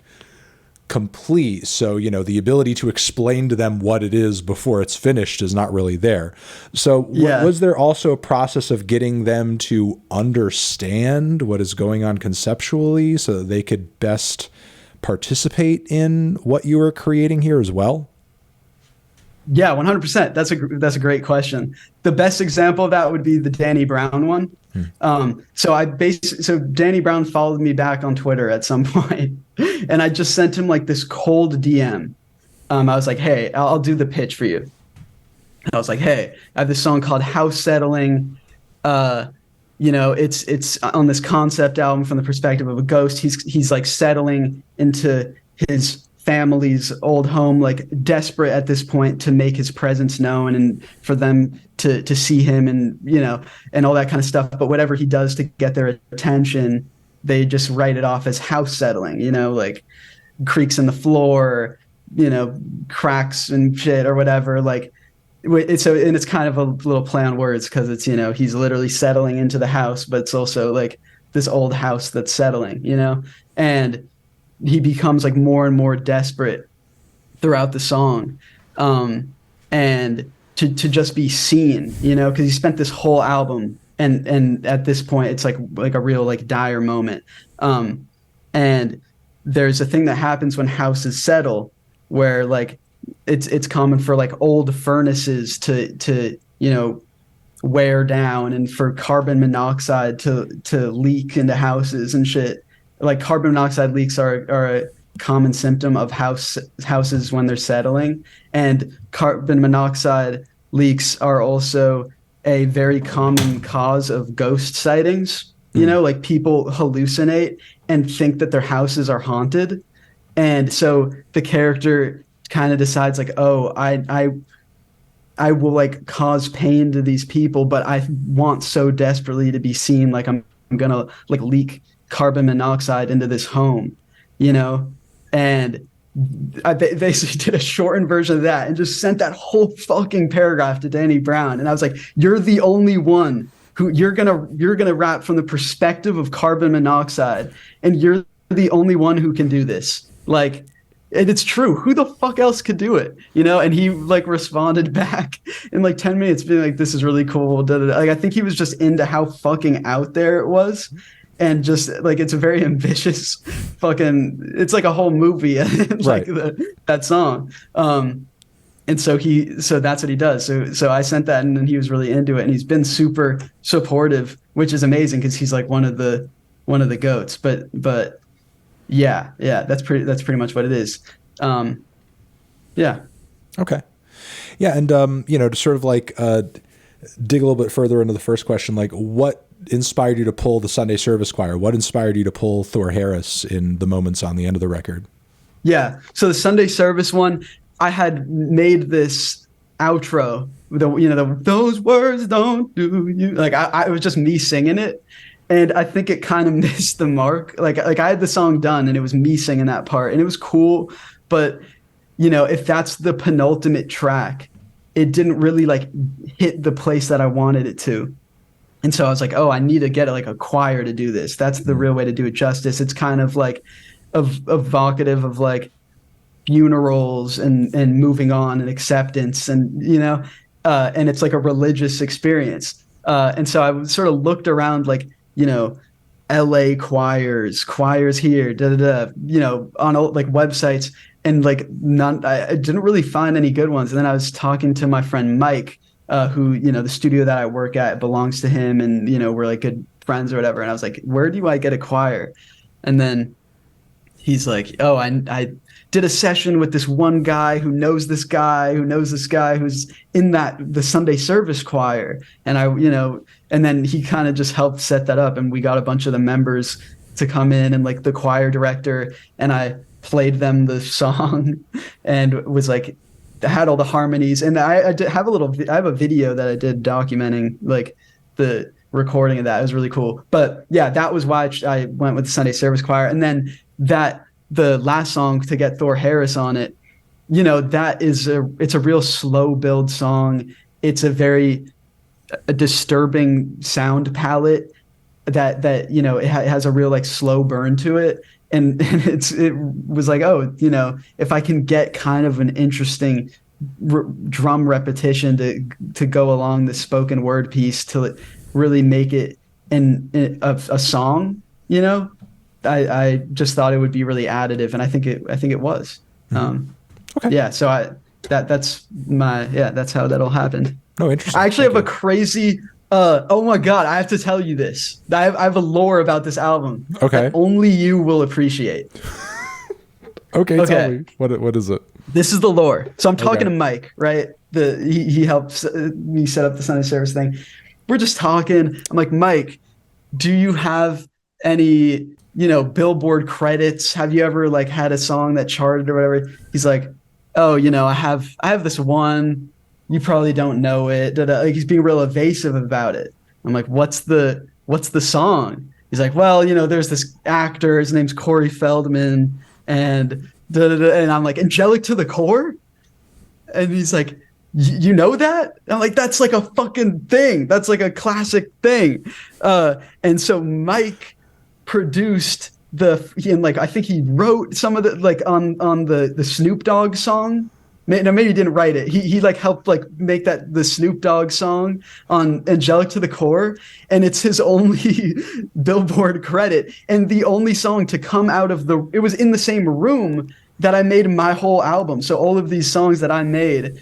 [SPEAKER 1] complete. So, you know, the ability to explain to them what it is before it's finished is not really there. So was there also a process of getting them to understand what is going on conceptually so that they could best participate in what you were creating here as well?
[SPEAKER 2] Yeah, 100%. That's a great question. The best example of that would be the Danny Brown one. So Danny Brown followed me back on Twitter at some point, and I just sent him like this cold DM. I was like, hey, I'll do the pitch for you. And I was like, hey, I have this song called House Settling. You know, it's on this concept album from the perspective of a ghost. He's like settling into his family's old home, like desperate at this point to make his presence known and for them to see him, and, you know, and all that kind of stuff. But whatever he does to get their attention, they just write it off as house settling, you know, like creaks in the floor, you know, cracks and shit or whatever. Like, it's kind of a little play on words, because it's, you know, he's literally settling into the house, but it's also like this old house that's settling, you know. And he becomes like more and more desperate throughout the song, and to just be seen, you know, because he spent this whole album, and at this point it's like a real like dire moment. And there's a thing that happens when houses settle, where like it's common for like old furnaces to you know wear down, and for carbon monoxide to leak into houses and shit. Like carbon monoxide leaks are a common symptom of houses when they're settling, and carbon monoxide leaks are also a very common cause of ghost sightings. You know, like people hallucinate and think that their houses are haunted, and so the character kind of decides like, oh, I will like cause pain to these people, but I want so desperately to be seen, like I'm gonna like leak carbon monoxide into this home, you know. And I basically did a shortened version of that and just sent that whole fucking paragraph to Danny Brown, and I was like, you're the only one who you're gonna rap from the perspective of carbon monoxide, and you're the only one who can do this. Like, and it's true. Who the fuck else could do it? You know? And he like responded back in like 10 minutes being like, this is really cool. Like, I think he was just into how fucking out there it was. And just like, it's a very ambitious fucking, it's like a whole movie, like that song. And so that's what he does. So I sent that, and then he was really into it, and he's been super supportive, which is amazing, because he's like one of the goats. But yeah, that's pretty much what it is. Yeah.
[SPEAKER 1] Okay. Yeah. And, you know, to sort of like, dig a little bit further into the first question, like what inspired you to pull the Sunday Service Choir? What inspired you to pull Thor Harris in the moments on the end of the record?
[SPEAKER 2] Yeah. So the Sunday Service one, I had made this outro. Those words don't do you. Like it was just me singing it. And I think it kind of missed the mark. Like I had the song done and it was me singing that part and it was cool. But, if that's the penultimate track, it didn't really like hit the place that I wanted it to. And so I was like, oh, I need to get like a choir to do this. That's the real way to do it justice. It's kind of like evocative of like funerals and moving on and acceptance and, and it's like a religious experience. And so I sort of looked around like, LA choirs here, on like websites and like I didn't really find any good ones. And then I was talking to my friend Mike, who, the studio that I work at belongs to him and, we're like good friends or whatever. And I was like, where do I get a choir? And then he's like, oh, I did a session with this one guy who knows this guy who's in the Sunday Service Choir. And and then he kind of just helped set that up. And we got a bunch of the members to come in and like the choir director. And I played them the song and was like, had all the harmonies. And I have a video that I did documenting like the recording of that. It was really cool. But yeah, that was why I went with the Sunday Service Choir. And then the last song to get Thor Harris on it, it's a real slow build song. It's a disturbing sound palette that it has a real like slow burn to it. And it was like, oh, if I can get kind of an interesting drum repetition to go along the spoken word piece to really make it a song, I just thought it would be really additive, and I think it was. Okay. Yeah. So that's how that all happened.
[SPEAKER 1] Oh, interesting.
[SPEAKER 2] I actually have a crazy. Oh my God! I have to tell you this. I have a lore about this album.
[SPEAKER 1] Okay.
[SPEAKER 2] That only you will appreciate.
[SPEAKER 1] Okay. Tell me. What is it?
[SPEAKER 2] This is the lore. So I'm talking to Mike, right? He helps me set up the Sunday Service thing. We're just talking. I'm like, Mike, do you have any Billboard credits? Have you ever like had a song that charted or whatever? He's like, oh, I have this one. You probably don't know it. Like he's being real evasive about it. I'm like, what's the song? He's like, well, there's this actor. His name's Corey Feldman, and I'm like, Angelic to the Core, and he's like, you know that? I'm like, that's like a fucking thing. That's like a classic thing. And so Mike produced I think he wrote some of the like on the Snoop Dogg song. No, maybe he didn't write it. He like helped like make the Snoop Dogg song on Angelic to the Core, and it's his only Billboard credit and the only song to come out of it was in the same room that I made my whole album. So all of these songs that I made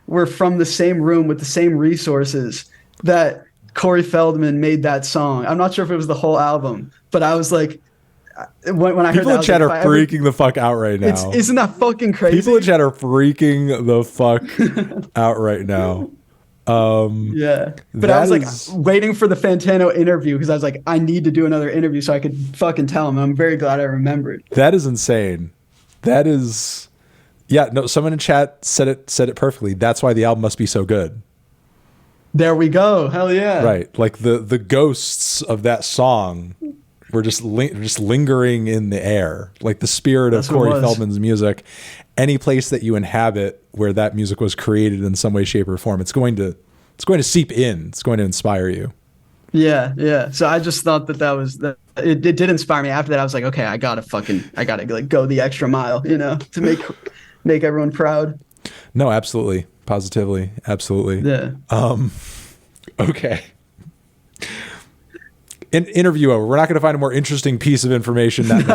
[SPEAKER 2] were from the same room with the same resources that Corey Feldman made that song. I'm not sure if it was the whole album, but I was like, when I heard
[SPEAKER 1] people in chat are freaking the fuck out right now.
[SPEAKER 2] Isn't that fucking crazy?
[SPEAKER 1] People in chat are freaking the fuck out right now.
[SPEAKER 2] Yeah, but I was like waiting for the Fantano interview because I was like, I need to do another interview so I could fucking tell him. I'm very glad I remembered.
[SPEAKER 1] That is insane. That is, yeah. No, someone in chat said it perfectly. That's why the album must be so good.
[SPEAKER 2] There we go. Hell yeah.
[SPEAKER 1] Right, like the ghosts of that song were just lingering in the air, like the spirit of Corey Feldman's music. Any place that you inhabit where that music was created in some way, shape, or form, it's going to seep in. It's going to inspire you.
[SPEAKER 2] Yeah, yeah. So I just thought that was it did inspire me. After that, I was like, okay, I gotta like go the extra mile, to make everyone proud.
[SPEAKER 1] No, absolutely, positively, absolutely.
[SPEAKER 2] Yeah.
[SPEAKER 1] Okay. Interview over. We're not going to find a more interesting piece of information. Let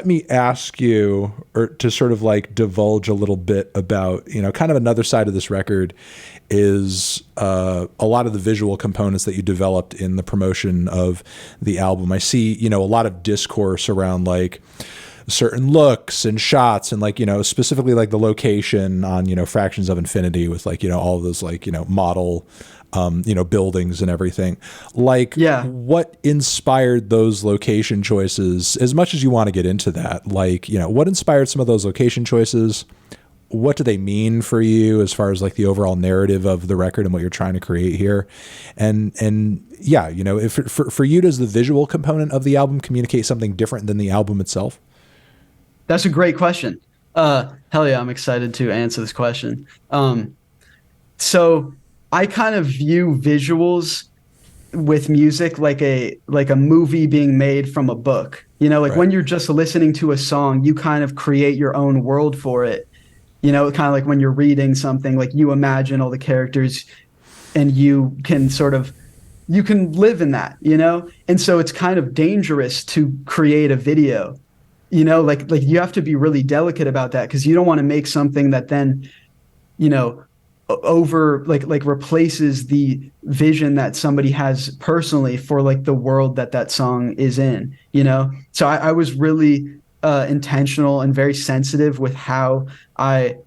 [SPEAKER 1] me ask you, or to sort of like divulge a little bit about, kind of another side of this record is a lot of the visual components that you developed in the promotion of the album. I see, a lot of discourse around like certain looks and shots and like, specifically like the location on, Fractions of Infinity with like, all of those like, model buildings and everything. Like, what inspired those location choices, as much as you want to get into that? Like, what inspired some of those location choices? What do they mean for you as far as like the overall narrative of the record and what you're trying to create here? And if for you, does the visual component of the album communicate something different than the album itself?
[SPEAKER 2] That's a great question. Hell yeah, I'm excited to answer this question. So I kind of view visuals with music like a movie being made from a book. When you're just listening to a song, you kind of create your own world for it. Kind of like when you're reading something, like you imagine all the characters and you can live in that, And so it's kind of dangerous to create a video, like you have to be really delicate about that, because you don't want to make something that then, over replaces the vision that somebody has personally for like the world that song is in, So I was really intentional and very sensitive with how I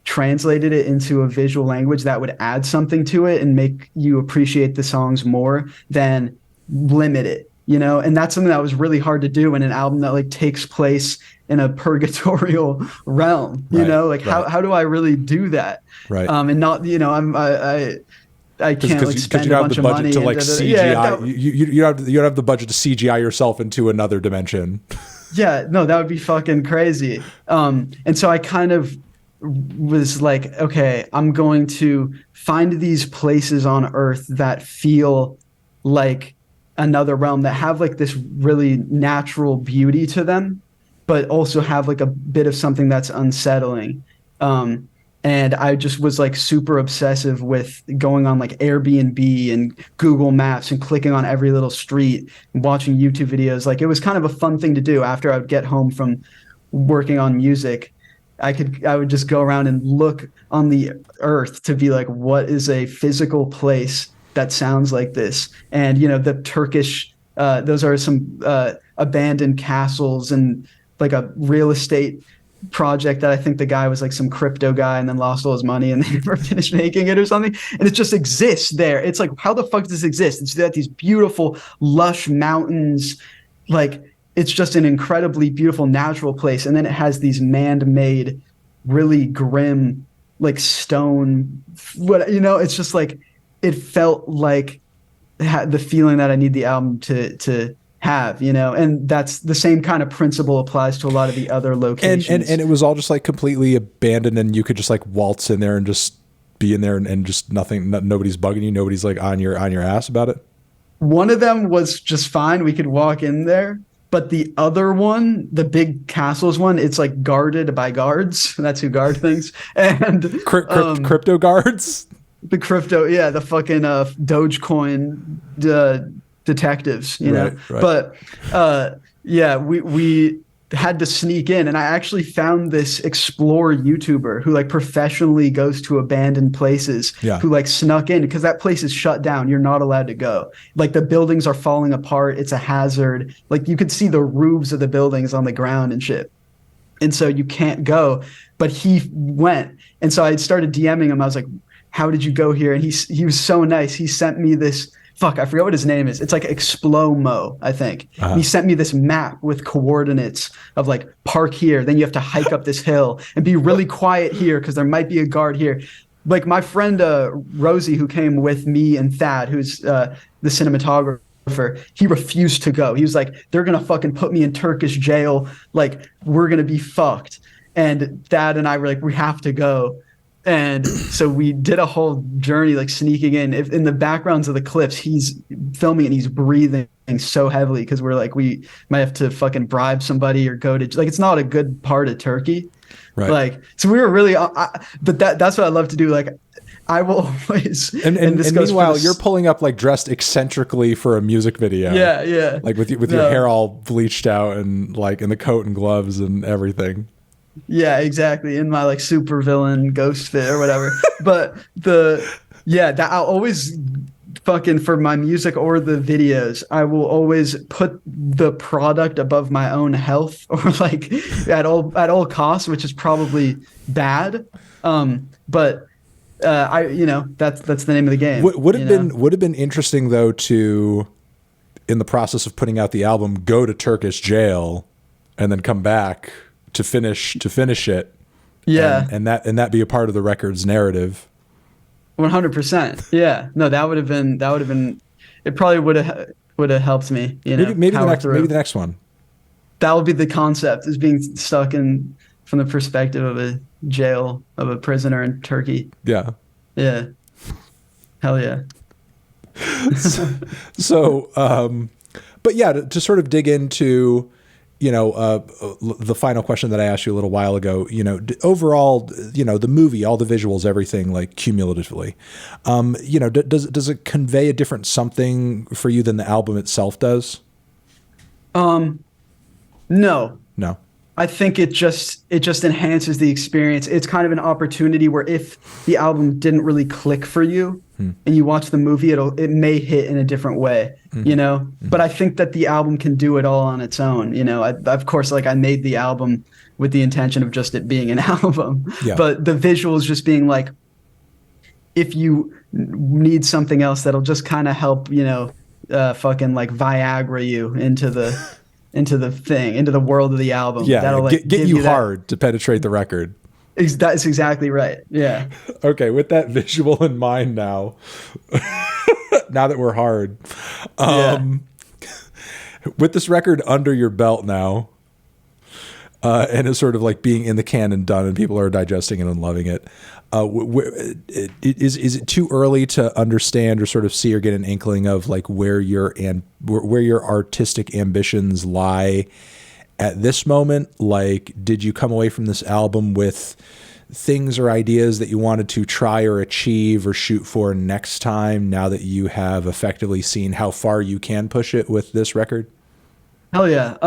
[SPEAKER 2] translated it into a visual language that would add something to it and make you appreciate the songs more than limit it, and that's something that was really hard to do in an album that like takes place in a purgatorial realm, how do I really do that?
[SPEAKER 1] Right.
[SPEAKER 2] And not, I can't like spend a bunch of money
[SPEAKER 1] to like CGI. You don't have the budget to CGI yourself into another dimension.
[SPEAKER 2] Yeah, no, that would be fucking crazy. And so I kind of was like, okay, I'm going to find these places on Earth that feel like another realm, that have like this really natural beauty to them, but also have like a bit of something that's unsettling. And I just was like super obsessive with going on like Airbnb and Google Maps and clicking on every little street and watching YouTube videos. Like it was kind of a fun thing to do after I would get home from working on music. I would just go around and look on the earth to be like, what is a physical place that sounds like this? And, the Turkish, those are some abandoned castles and like a real estate project that I think the guy was like some crypto guy and then lost all his money and they never finished making it or something. And it just exists there. It's like, how the fuck does this exist? It's that these beautiful, lush mountains, like it's just an incredibly beautiful natural place. And then it has these man-made, really grim, like stone, it's just like, it felt like the feeling that I need the album to have, and that's the same kind of principle applies to a lot of the other locations.
[SPEAKER 1] And it was all just like completely abandoned, and you could just like waltz in there and just be in there and just nobody's bugging you. Nobody's like on your ass about it.
[SPEAKER 2] One of them was just fine. We could walk in there. But the other one, the big castles one, it's like guarded by guards. That's who guard things. And
[SPEAKER 1] crypto guards?
[SPEAKER 2] The crypto, yeah, the fucking Dogecoin detectives, know. Right. But we had to sneak in, and I actually found this explorer YouTuber who like professionally goes to abandoned places, who like snuck in because that place is shut down. You're not allowed to go. Like the buildings are falling apart. It's a hazard. Like you could see the roofs of the buildings on the ground and shit. And so you can't go, but he went. And so I started DMing him. I was like, how did you go here? And he was so nice. He sent me this, I forgot what his name is. It's like Explomo, I think. Uh-huh. He sent me this map with coordinates of like park here. Then you have to hike up this hill and be really quiet here because there might be a guard here. Like my friend Rosie, who came with me and Thad, who's the cinematographer, he refused to go. He was like, they're going to fucking put me in Turkish jail. Like we're going to be fucked. And Thad and I were like, we have to go. And so we did a whole journey, like sneaking in. If in the backgrounds of the clips, he's filming and he's breathing so heavily because we're like, we might have to fucking bribe somebody or go to, like, it's not a good part of Turkey.
[SPEAKER 1] Right.
[SPEAKER 2] Like, so we were really, but that's what I love to do. Like, I will always.
[SPEAKER 1] And meanwhile, you're pulling up like dressed eccentrically for a music video.
[SPEAKER 2] Yeah, yeah.
[SPEAKER 1] Like with your hair all bleached out and like in the coat and gloves and everything.
[SPEAKER 2] Yeah, exactly. In my like super villain ghost fit or whatever. But that I'll always fucking, for my music or the videos, I will always put the product above my own health or like at all costs, which is probably bad. But that's the name of the game.
[SPEAKER 1] Would have been interesting though to, in the process of putting out the album, go to Turkish jail and then come back to finish it.
[SPEAKER 2] Yeah.
[SPEAKER 1] And that be a part of the record's narrative.
[SPEAKER 2] 100%. Yeah. No, that would have been, it probably would have helped me,
[SPEAKER 1] maybe the next one.
[SPEAKER 2] That would be the concept, is being stuck in from the perspective of a prisoner in Turkey.
[SPEAKER 1] Yeah.
[SPEAKER 2] Yeah. Hell yeah.
[SPEAKER 1] But yeah, to sort of dig into, the final question that I asked you a little while ago, overall, the movie, all the visuals, everything, like cumulatively, does it convey a different something for you than the album itself does?
[SPEAKER 2] No.
[SPEAKER 1] No.
[SPEAKER 2] I think it just enhances the experience. It's kind of an opportunity where if the album didn't really click for you and you watch the movie, it may hit in a different way, But I think that the album can do it all on its own. Of course, like, I made the album with the intention of just it being an album, but the visuals just being like, if you need something else that'll just kind of help, fucking like Viagra you into the world of the album.
[SPEAKER 1] Yeah,
[SPEAKER 2] that'll like
[SPEAKER 1] get you hard to penetrate the record.
[SPEAKER 2] That's exactly right. Yeah.
[SPEAKER 1] Okay, with that visual in mind now, now that we're hard, with this record under your belt now, and it's sort of like being in the can and done, and people are digesting it and loving it. Is it too early to understand or sort of see or get an inkling of like where your artistic ambitions lie at this moment? Like, did you come away from this album with things or ideas that you wanted to try or achieve or shoot for next time, now that you have effectively seen how far you can push it with this record?
[SPEAKER 2] Hell yeah.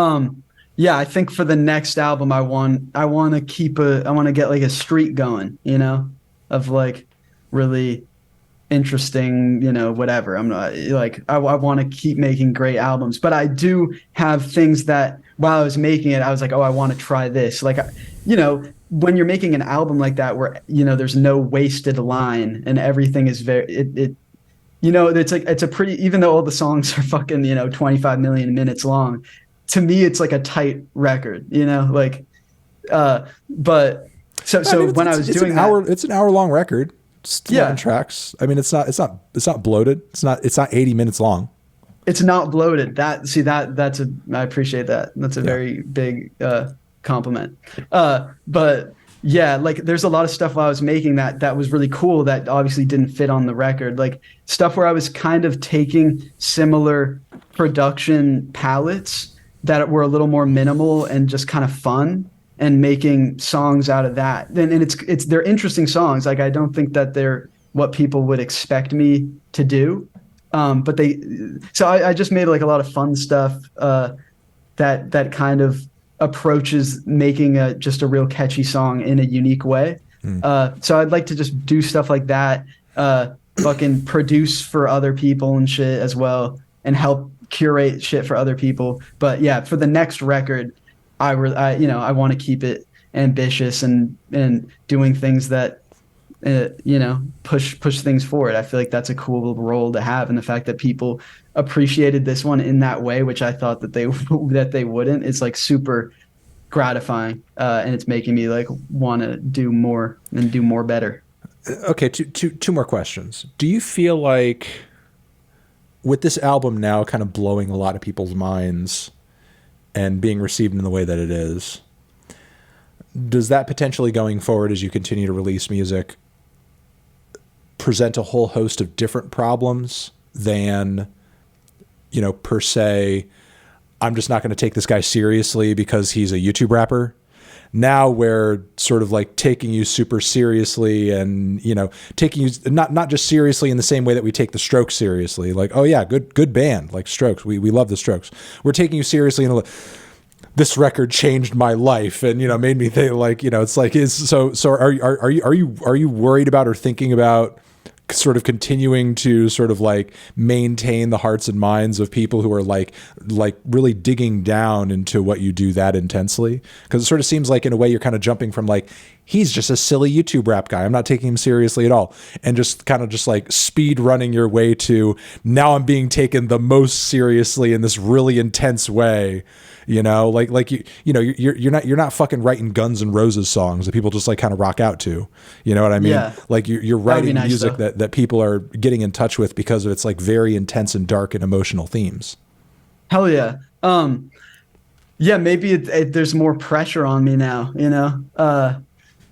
[SPEAKER 2] Yeah, I think for the next album, I want to get like a streak going, of like really interesting, whatever. I'm not like, I want to keep making great albums, but I do have things that while I was making it, I was like, oh, I want to try this. Like, when you're making an album like that, where, there's no wasted line and everything is it's a pretty, even though all the songs are fucking, 25 million minutes long, to me, it's like a tight record, but when I was doing that,
[SPEAKER 1] it's an hour-long record. It's 11 tracks. I mean, it's not bloated. It's not 80 minutes long.
[SPEAKER 2] It's not bloated. I appreciate that. That's a very big compliment. But yeah, like, there's a lot of stuff while I was making that was really cool that obviously didn't fit on the record. Like, stuff where I was kind of taking similar production palettes that were a little more minimal and just kind of fun, and making songs out of that. And they're interesting songs. Like, I don't think that they're what people would expect me to do. But I just made like a lot of fun stuff that kind of approaches making just a real catchy song in a unique way. So I'd like to just do stuff like that, fucking produce for other people and shit as well, and help curate shit for other people. But yeah, for the next record, I want to keep it ambitious and doing things that push things forward. I feel like that's a cool role to have, and the fact that people appreciated this one in that way, which I thought that they wouldn't, is like super gratifying, and it's making me like want to do more and do more better.
[SPEAKER 1] Okay, two more questions. Do you feel like, with this album now kind of blowing a lot of people's minds and being received in the way that it is, does that potentially, going forward as you continue to release music, present a whole host of different problems than, per se, I'm just not going to take this guy seriously because he's a YouTube rapper? Now we're sort of like taking you super seriously, and, taking you not just seriously in the same way that we take the Strokes seriously. Like, oh yeah, good band, like Strokes. We love the Strokes. We're taking you seriously in this record changed my life, and, made me think, like, it's like, so are you worried about or thinking about sort of continuing to sort of like maintain the hearts and minds of people who are like really digging down into what you do that intensely? Because it sort of seems like, in a way, you're kind of jumping from like, he's just a silly YouTube rap guy. I'm not taking him seriously at all. And just kind of just like speed running your way to, now I'm being taken the most seriously in this really intense way. You know, like you're not fucking writing Guns N' Roses songs that people just like kind of rock out to. You know what I mean?
[SPEAKER 2] Yeah.
[SPEAKER 1] Like you're writing
[SPEAKER 2] nice,
[SPEAKER 1] music that people are getting in touch with because of its like very intense and dark and emotional themes.
[SPEAKER 2] Hell yeah. Yeah, maybe there's more pressure on me now, you know?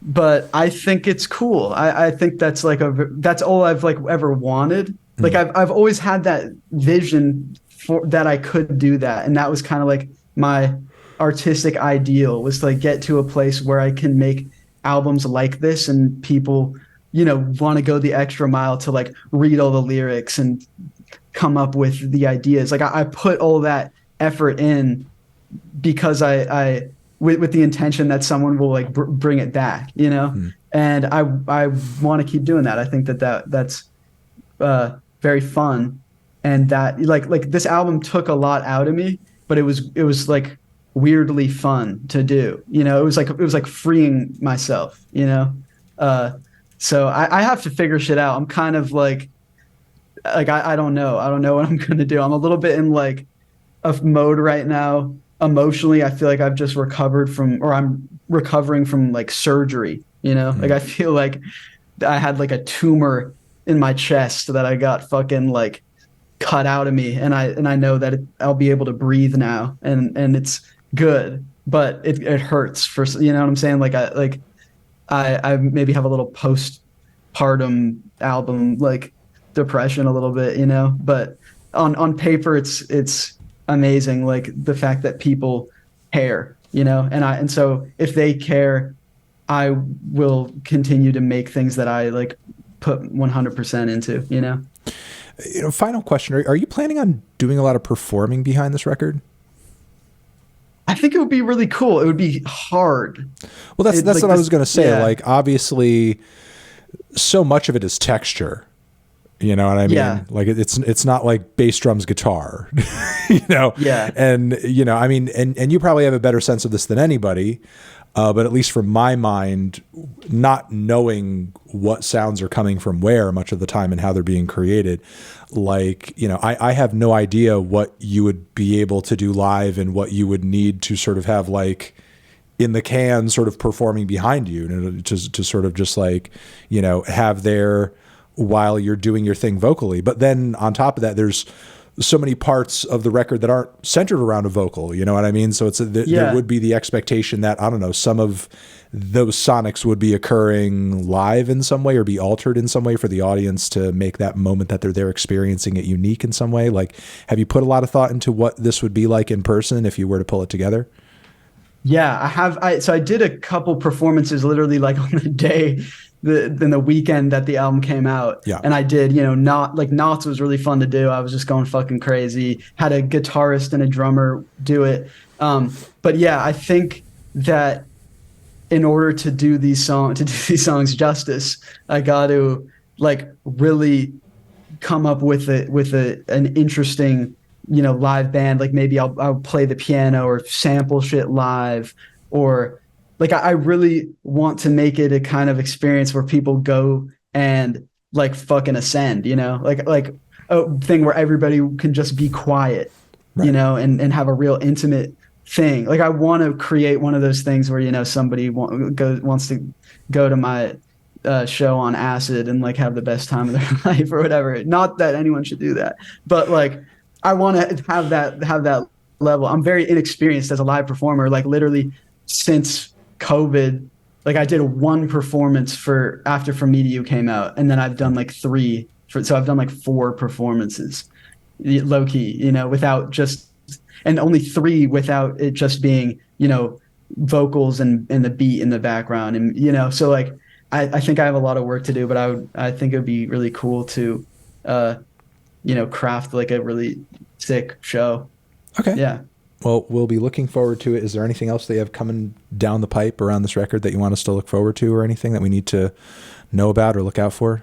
[SPEAKER 2] But I think it's cool. I think that's like that's all I've like ever wanted. Like I've always had that vision for that I could do that. And that was kind of like my artistic ideal, was to like get to a place where I can make albums like this and people, you know, want to go the extra mile to like read all the lyrics and come up with the ideas. Like I put all that effort in because I with the intention that someone will like bring it back, you know? And I want to keep doing that. I think that's very fun. And that like this album took a lot out of me, but it was like weirdly fun to do. You know, it was like freeing myself, you know? So I have to figure shit out. I'm kind of like I don't know. I don't know what I'm gonna do. I'm a little bit in like a mode right now. Emotionally, I feel like I've just I'm recovering from like surgery, you know? Like I feel like I had like a tumor in my chest that I got fucking like cut out of me, and I know that I'll be able to breathe now, and it's good, but it hurts for, you know what I'm saying? Like I maybe have a little postpartum album like depression a little bit, you know, but on paper it's amazing, like the fact that people care, you know, and so if they care, I will continue to make things that I like put 100% into, you know.
[SPEAKER 1] You know, final question: are you planning on doing a lot of performing behind this record?
[SPEAKER 2] I think it would be really cool. It would be hard.
[SPEAKER 1] Well, that's
[SPEAKER 2] like
[SPEAKER 1] what I was going to say.
[SPEAKER 2] Yeah.
[SPEAKER 1] Like, obviously, so much of it is texture. You know what I mean?
[SPEAKER 2] Yeah.
[SPEAKER 1] Like it's not like bass drums, guitar. You know?
[SPEAKER 2] Yeah.
[SPEAKER 1] And you know, I mean, and you probably have a better sense of this than anybody. But at least from my mind, not knowing what sounds are coming from where much of the time and how they're being created, like, you know, I have no idea what you would be able to do live and what you would need to sort of have like in the can sort of performing behind you to sort of just like, you know, have there while you're doing your thing vocally. But then on top of that, there's so many parts of the record that aren't centered around a vocal, you know what I mean? So there would be the expectation that, I don't know, some of those sonics would be occurring live in some way or be altered in some way for the audience to make that moment that they're there experiencing it unique in some way. Like, have you put a lot of thought into what this would be like in person if you were to pull it together?
[SPEAKER 2] Yeah, I have. So I did a couple performances literally like on the day, the weekend that the album came out.
[SPEAKER 1] Yeah.
[SPEAKER 2] And I did, you know, Knots was really fun to do. I was just going fucking crazy. Had a guitarist and a drummer do it. But yeah, I think that in order to do these songs justice, I got to like really come up with an interesting, you know, live band. Like maybe I'll play the piano or sample shit live, or like I really want to make it a kind of experience where people go and like fucking ascend, you know, like a thing where everybody can just be quiet, right, you know, and have a real intimate thing. Like I want to create one of those things where, you know, somebody wants to go to my show on acid and like have the best time of their life or whatever. Not that anyone should do that, but like I want to have that level. I'm very inexperienced as a live performer. Like literally since COVID, like I did one performance after From Me to You came out, and then I've done like so I've done like 4 performances, low key, you know, and only 3 without it just being, you know, vocals and the beat in the background, and you know, so like I think I have a lot of work to do, but I think it would be really cool to you know, craft like a really sick show.
[SPEAKER 1] Okay.
[SPEAKER 2] Yeah.
[SPEAKER 1] Well, we'll be looking forward to it. Is there anything else that you have coming down the pipe around this record that you want us to look forward to, or anything that we need to know about or look out for?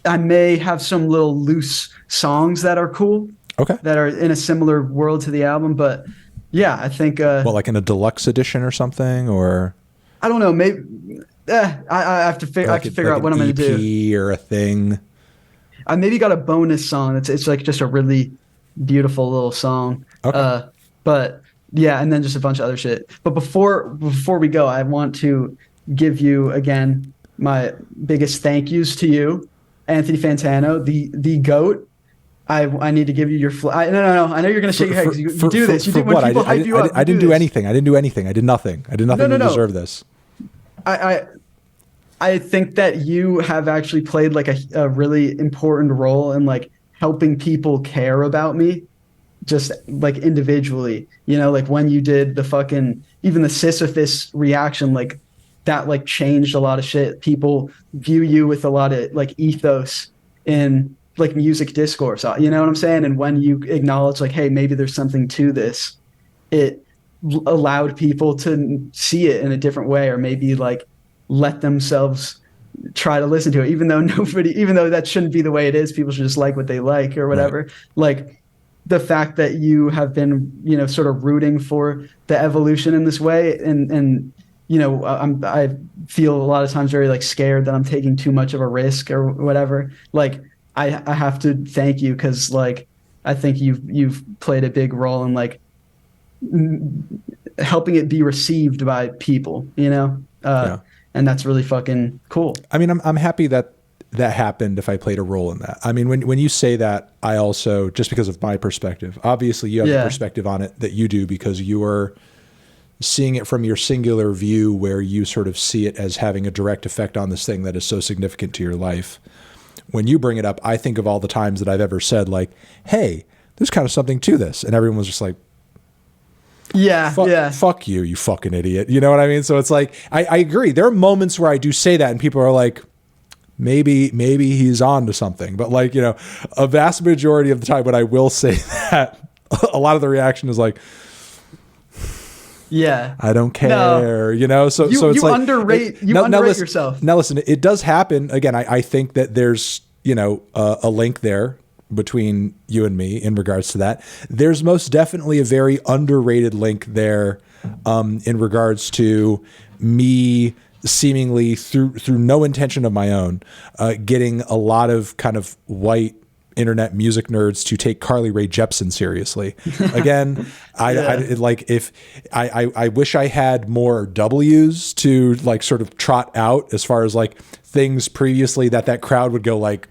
[SPEAKER 2] I may have some little loose songs that are cool. Okay. That are in a similar world to the album, but yeah, I think
[SPEAKER 1] well, like in a deluxe edition or something, or
[SPEAKER 2] I don't know, maybe I have to figure I have
[SPEAKER 1] Like
[SPEAKER 2] to figure out
[SPEAKER 1] an
[SPEAKER 2] what I'm going to do.
[SPEAKER 1] EP or a thing.
[SPEAKER 2] I maybe got a bonus song. It's like just a really beautiful little song.
[SPEAKER 1] Okay.
[SPEAKER 2] But yeah, and then just a bunch of other shit. But before we go, I want to give you again my biggest thank yous to you, Anthony Fantano, the goat. I need to give you your no. I know you're gonna shake your head because you do this. You
[SPEAKER 1] For
[SPEAKER 2] do when
[SPEAKER 1] what?
[SPEAKER 2] people hype you up.
[SPEAKER 1] I
[SPEAKER 2] You do
[SPEAKER 1] didn't do
[SPEAKER 2] this.
[SPEAKER 1] anything. I didn't do anything. I did nothing. I did nothing to
[SPEAKER 2] No.
[SPEAKER 1] deserve this.
[SPEAKER 2] I I think that you have actually played like a really important role in like helping people care about me just like individually, like when you did the fucking, even the Sisyphus reaction, like that like changed a lot of shit. People view you with a lot of like ethos in like music discourse, you know what I'm saying? And when you acknowledge like, hey, maybe there's something to this, it allowed people to see it in a different way, or maybe like let themselves try to listen to it, even though even though that shouldn't be the way it is. People should just like what they like or
[SPEAKER 1] Right.
[SPEAKER 2] whatever. Like the fact that you have been, sort of rooting for the evolution in this way, and I feel a lot of times very like scared that I'm taking too much of a risk or whatever. Like I have to thank you because like I think you've played a big role in like helping it be received by people,
[SPEAKER 1] Yeah.
[SPEAKER 2] and that's really fucking cool.
[SPEAKER 1] I mean, I'm happy that that happened if I played a role in that. I mean, when you say that, I also, just because of my perspective, obviously you have the
[SPEAKER 2] Yeah.
[SPEAKER 1] perspective on it that you do because you are seeing it from your singular view where you sort of see it as having a direct effect on this thing that is so significant to your life. When you bring it up, I think of all the times that I've ever said like, hey, there's kind of something to this. And everyone was just like,
[SPEAKER 2] Yeah. Yeah.
[SPEAKER 1] fuck you, you fucking idiot. You know what I mean? So it's like, I agree. There are moments where I do say that and people are like, maybe he's on to something. But like, a vast majority of the time when I will say that, a lot of the reaction is like,
[SPEAKER 2] Yeah.
[SPEAKER 1] I don't care,
[SPEAKER 2] No.
[SPEAKER 1] So
[SPEAKER 2] You
[SPEAKER 1] it's like
[SPEAKER 2] underrate
[SPEAKER 1] listen,
[SPEAKER 2] yourself.
[SPEAKER 1] Now listen, it does happen. Again, I think that there's a link there between you and me in regards to that. There's most definitely a very underrated link there in regards to me seemingly through no intention of my own getting a lot of kind of white internet music nerds to take Carly Rae Jepsen seriously. Again, I wish I had more W's to like sort of trot out as far as like things previously that crowd would go like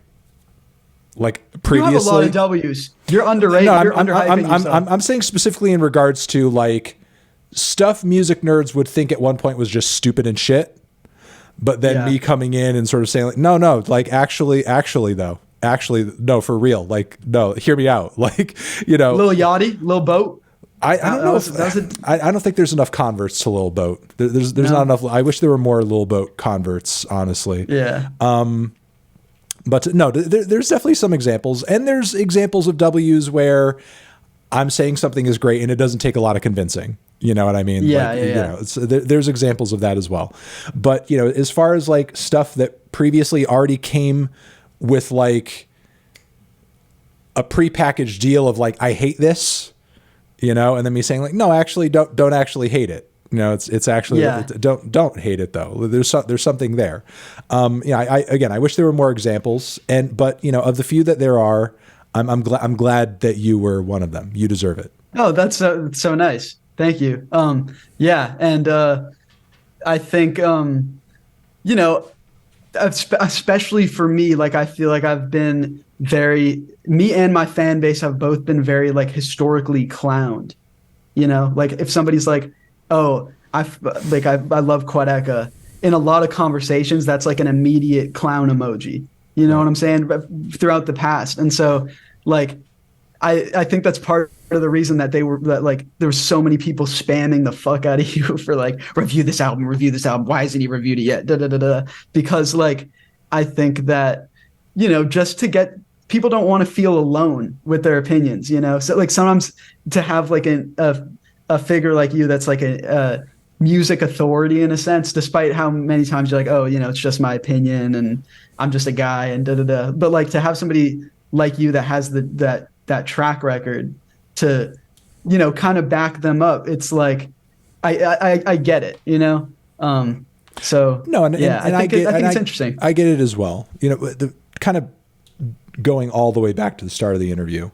[SPEAKER 1] previously.
[SPEAKER 2] You have a lot of W's. You're underrated.
[SPEAKER 1] No,
[SPEAKER 2] You're underhyping yourself.
[SPEAKER 1] I'm saying specifically in regards to like stuff music nerds would think at one point was just stupid and shit. But then me coming in and sort of saying like, no, like actually though, no, for real. Like, no, hear me out. Like,
[SPEAKER 2] Lil Yachty, Lil Boat.
[SPEAKER 1] I don't know. I don't think there's enough converts to Lil Boat. There's not enough. I wish there were more Lil Boat converts, honestly.
[SPEAKER 2] Yeah.
[SPEAKER 1] But no, there's definitely some examples, and there's examples of W's where I'm saying something is great and it doesn't take a lot of convincing. You know what I mean?
[SPEAKER 2] Yeah.
[SPEAKER 1] There's examples of that as well. But, as far as like stuff that previously already came with like a prepackaged deal of like, I hate this, and then me saying like, no, actually don't actually hate it. It's actually, don't hate it though. There's something there. I wish there were more examples but of the few that there are, I'm glad that you were one of them. You deserve it.
[SPEAKER 2] Oh, that's so nice. Thank you. Yeah. And I think, especially for me, like, I feel like I've been me and my fan base have both been very like historically clowned, like if somebody's like, oh, I love Quadeca, in a lot of conversations, that's like an immediate clown emoji. You know what I'm saying? But throughout the past. And so like, I think that's part of the reason that there were so many people spamming the fuck out of you for like, review this album. Why hasn't he reviewed it yet? Because like, I think that, just to get, people don't want to feel alone with their opinions, So like sometimes to have like a figure like you that's like a music authority in a sense, despite how many times you're like, oh, it's just my opinion and I'm just a guy and But like to have somebody like you that has that track record to, kind of back them up. It's like, I get it, So
[SPEAKER 1] no, and
[SPEAKER 2] I think it's interesting.
[SPEAKER 1] I get it as well. You know, the kind of going all the way back to the start of the interview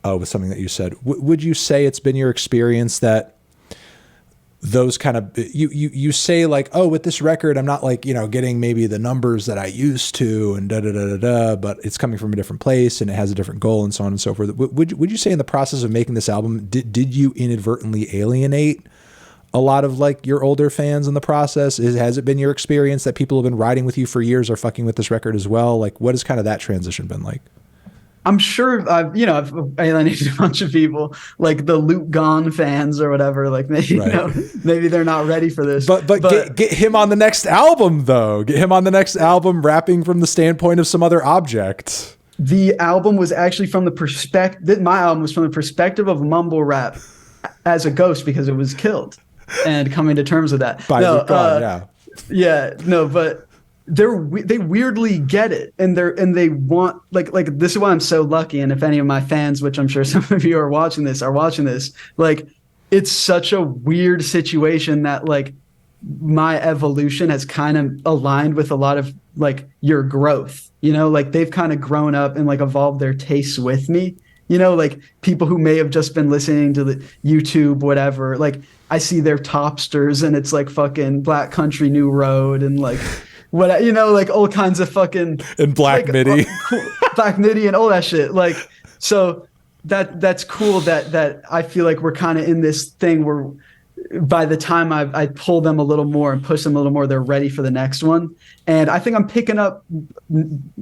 [SPEAKER 1] with something that you said. Would you say it's been your experience that those kind of you say like, oh, with this record, I'm not like, you know, getting maybe the numbers that I used to and da da da da da, but it's coming from a different place and it has a different goal and so on and so forth. Would you say in the process of making this album, did you inadvertently alienate a lot of like your older fans in the process? Has it been your experience that people have been riding with you for years are fucking with this record as well? Like, what has kind of that transition been like?
[SPEAKER 2] I'm sure I've alienated a bunch of people, like the Luke Gone fans or whatever. Like maybe, right. Maybe they're not ready for this.
[SPEAKER 1] But get him on the next album though. Get him on the next album, rapping from the standpoint of some other object.
[SPEAKER 2] The album was actually from the perspective. My album was from the perspective of mumble rap as a ghost because it was killed, and coming to terms with that.
[SPEAKER 1] Luke Gone,
[SPEAKER 2] but they weirdly get it, and they want like this is why I'm so lucky. And if any of my fans, which I'm sure some of you are watching this, like it's such a weird situation that like my evolution has kind of aligned with a lot of like your growth, you know, like they've kind of grown up and like evolved their tastes with me, you know, like people who may have just been listening to the YouTube, whatever, like I see their topsters and it's like fucking Black Country New Road and like what, you know, like all kinds of fucking
[SPEAKER 1] and Black
[SPEAKER 2] like,
[SPEAKER 1] MIDI,
[SPEAKER 2] Black MIDI and all that shit. Like, so that's cool that I feel like we're kind of in this thing where by the time I pull them a little more and push them a little more, they're ready for the next one. And I think I'm picking up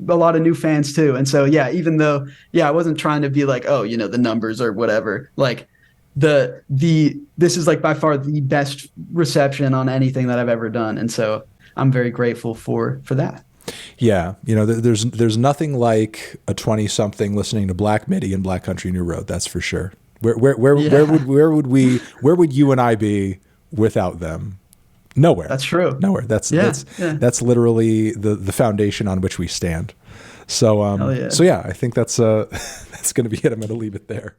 [SPEAKER 2] a lot of new fans too. And so, yeah, even though, I wasn't trying to be like, oh, you know, the numbers or whatever, like this is like by far the best reception on anything that I've ever done. And so I'm very grateful for that.
[SPEAKER 1] Yeah, you know, there's nothing like a 20-something listening to Black MIDI and Black Country New Road. That's for sure. Where would you and I be without them? Nowhere.
[SPEAKER 2] That's true.
[SPEAKER 1] Nowhere. That's literally the foundation on which we stand. So I think that's going to be it. I'm going to leave it there.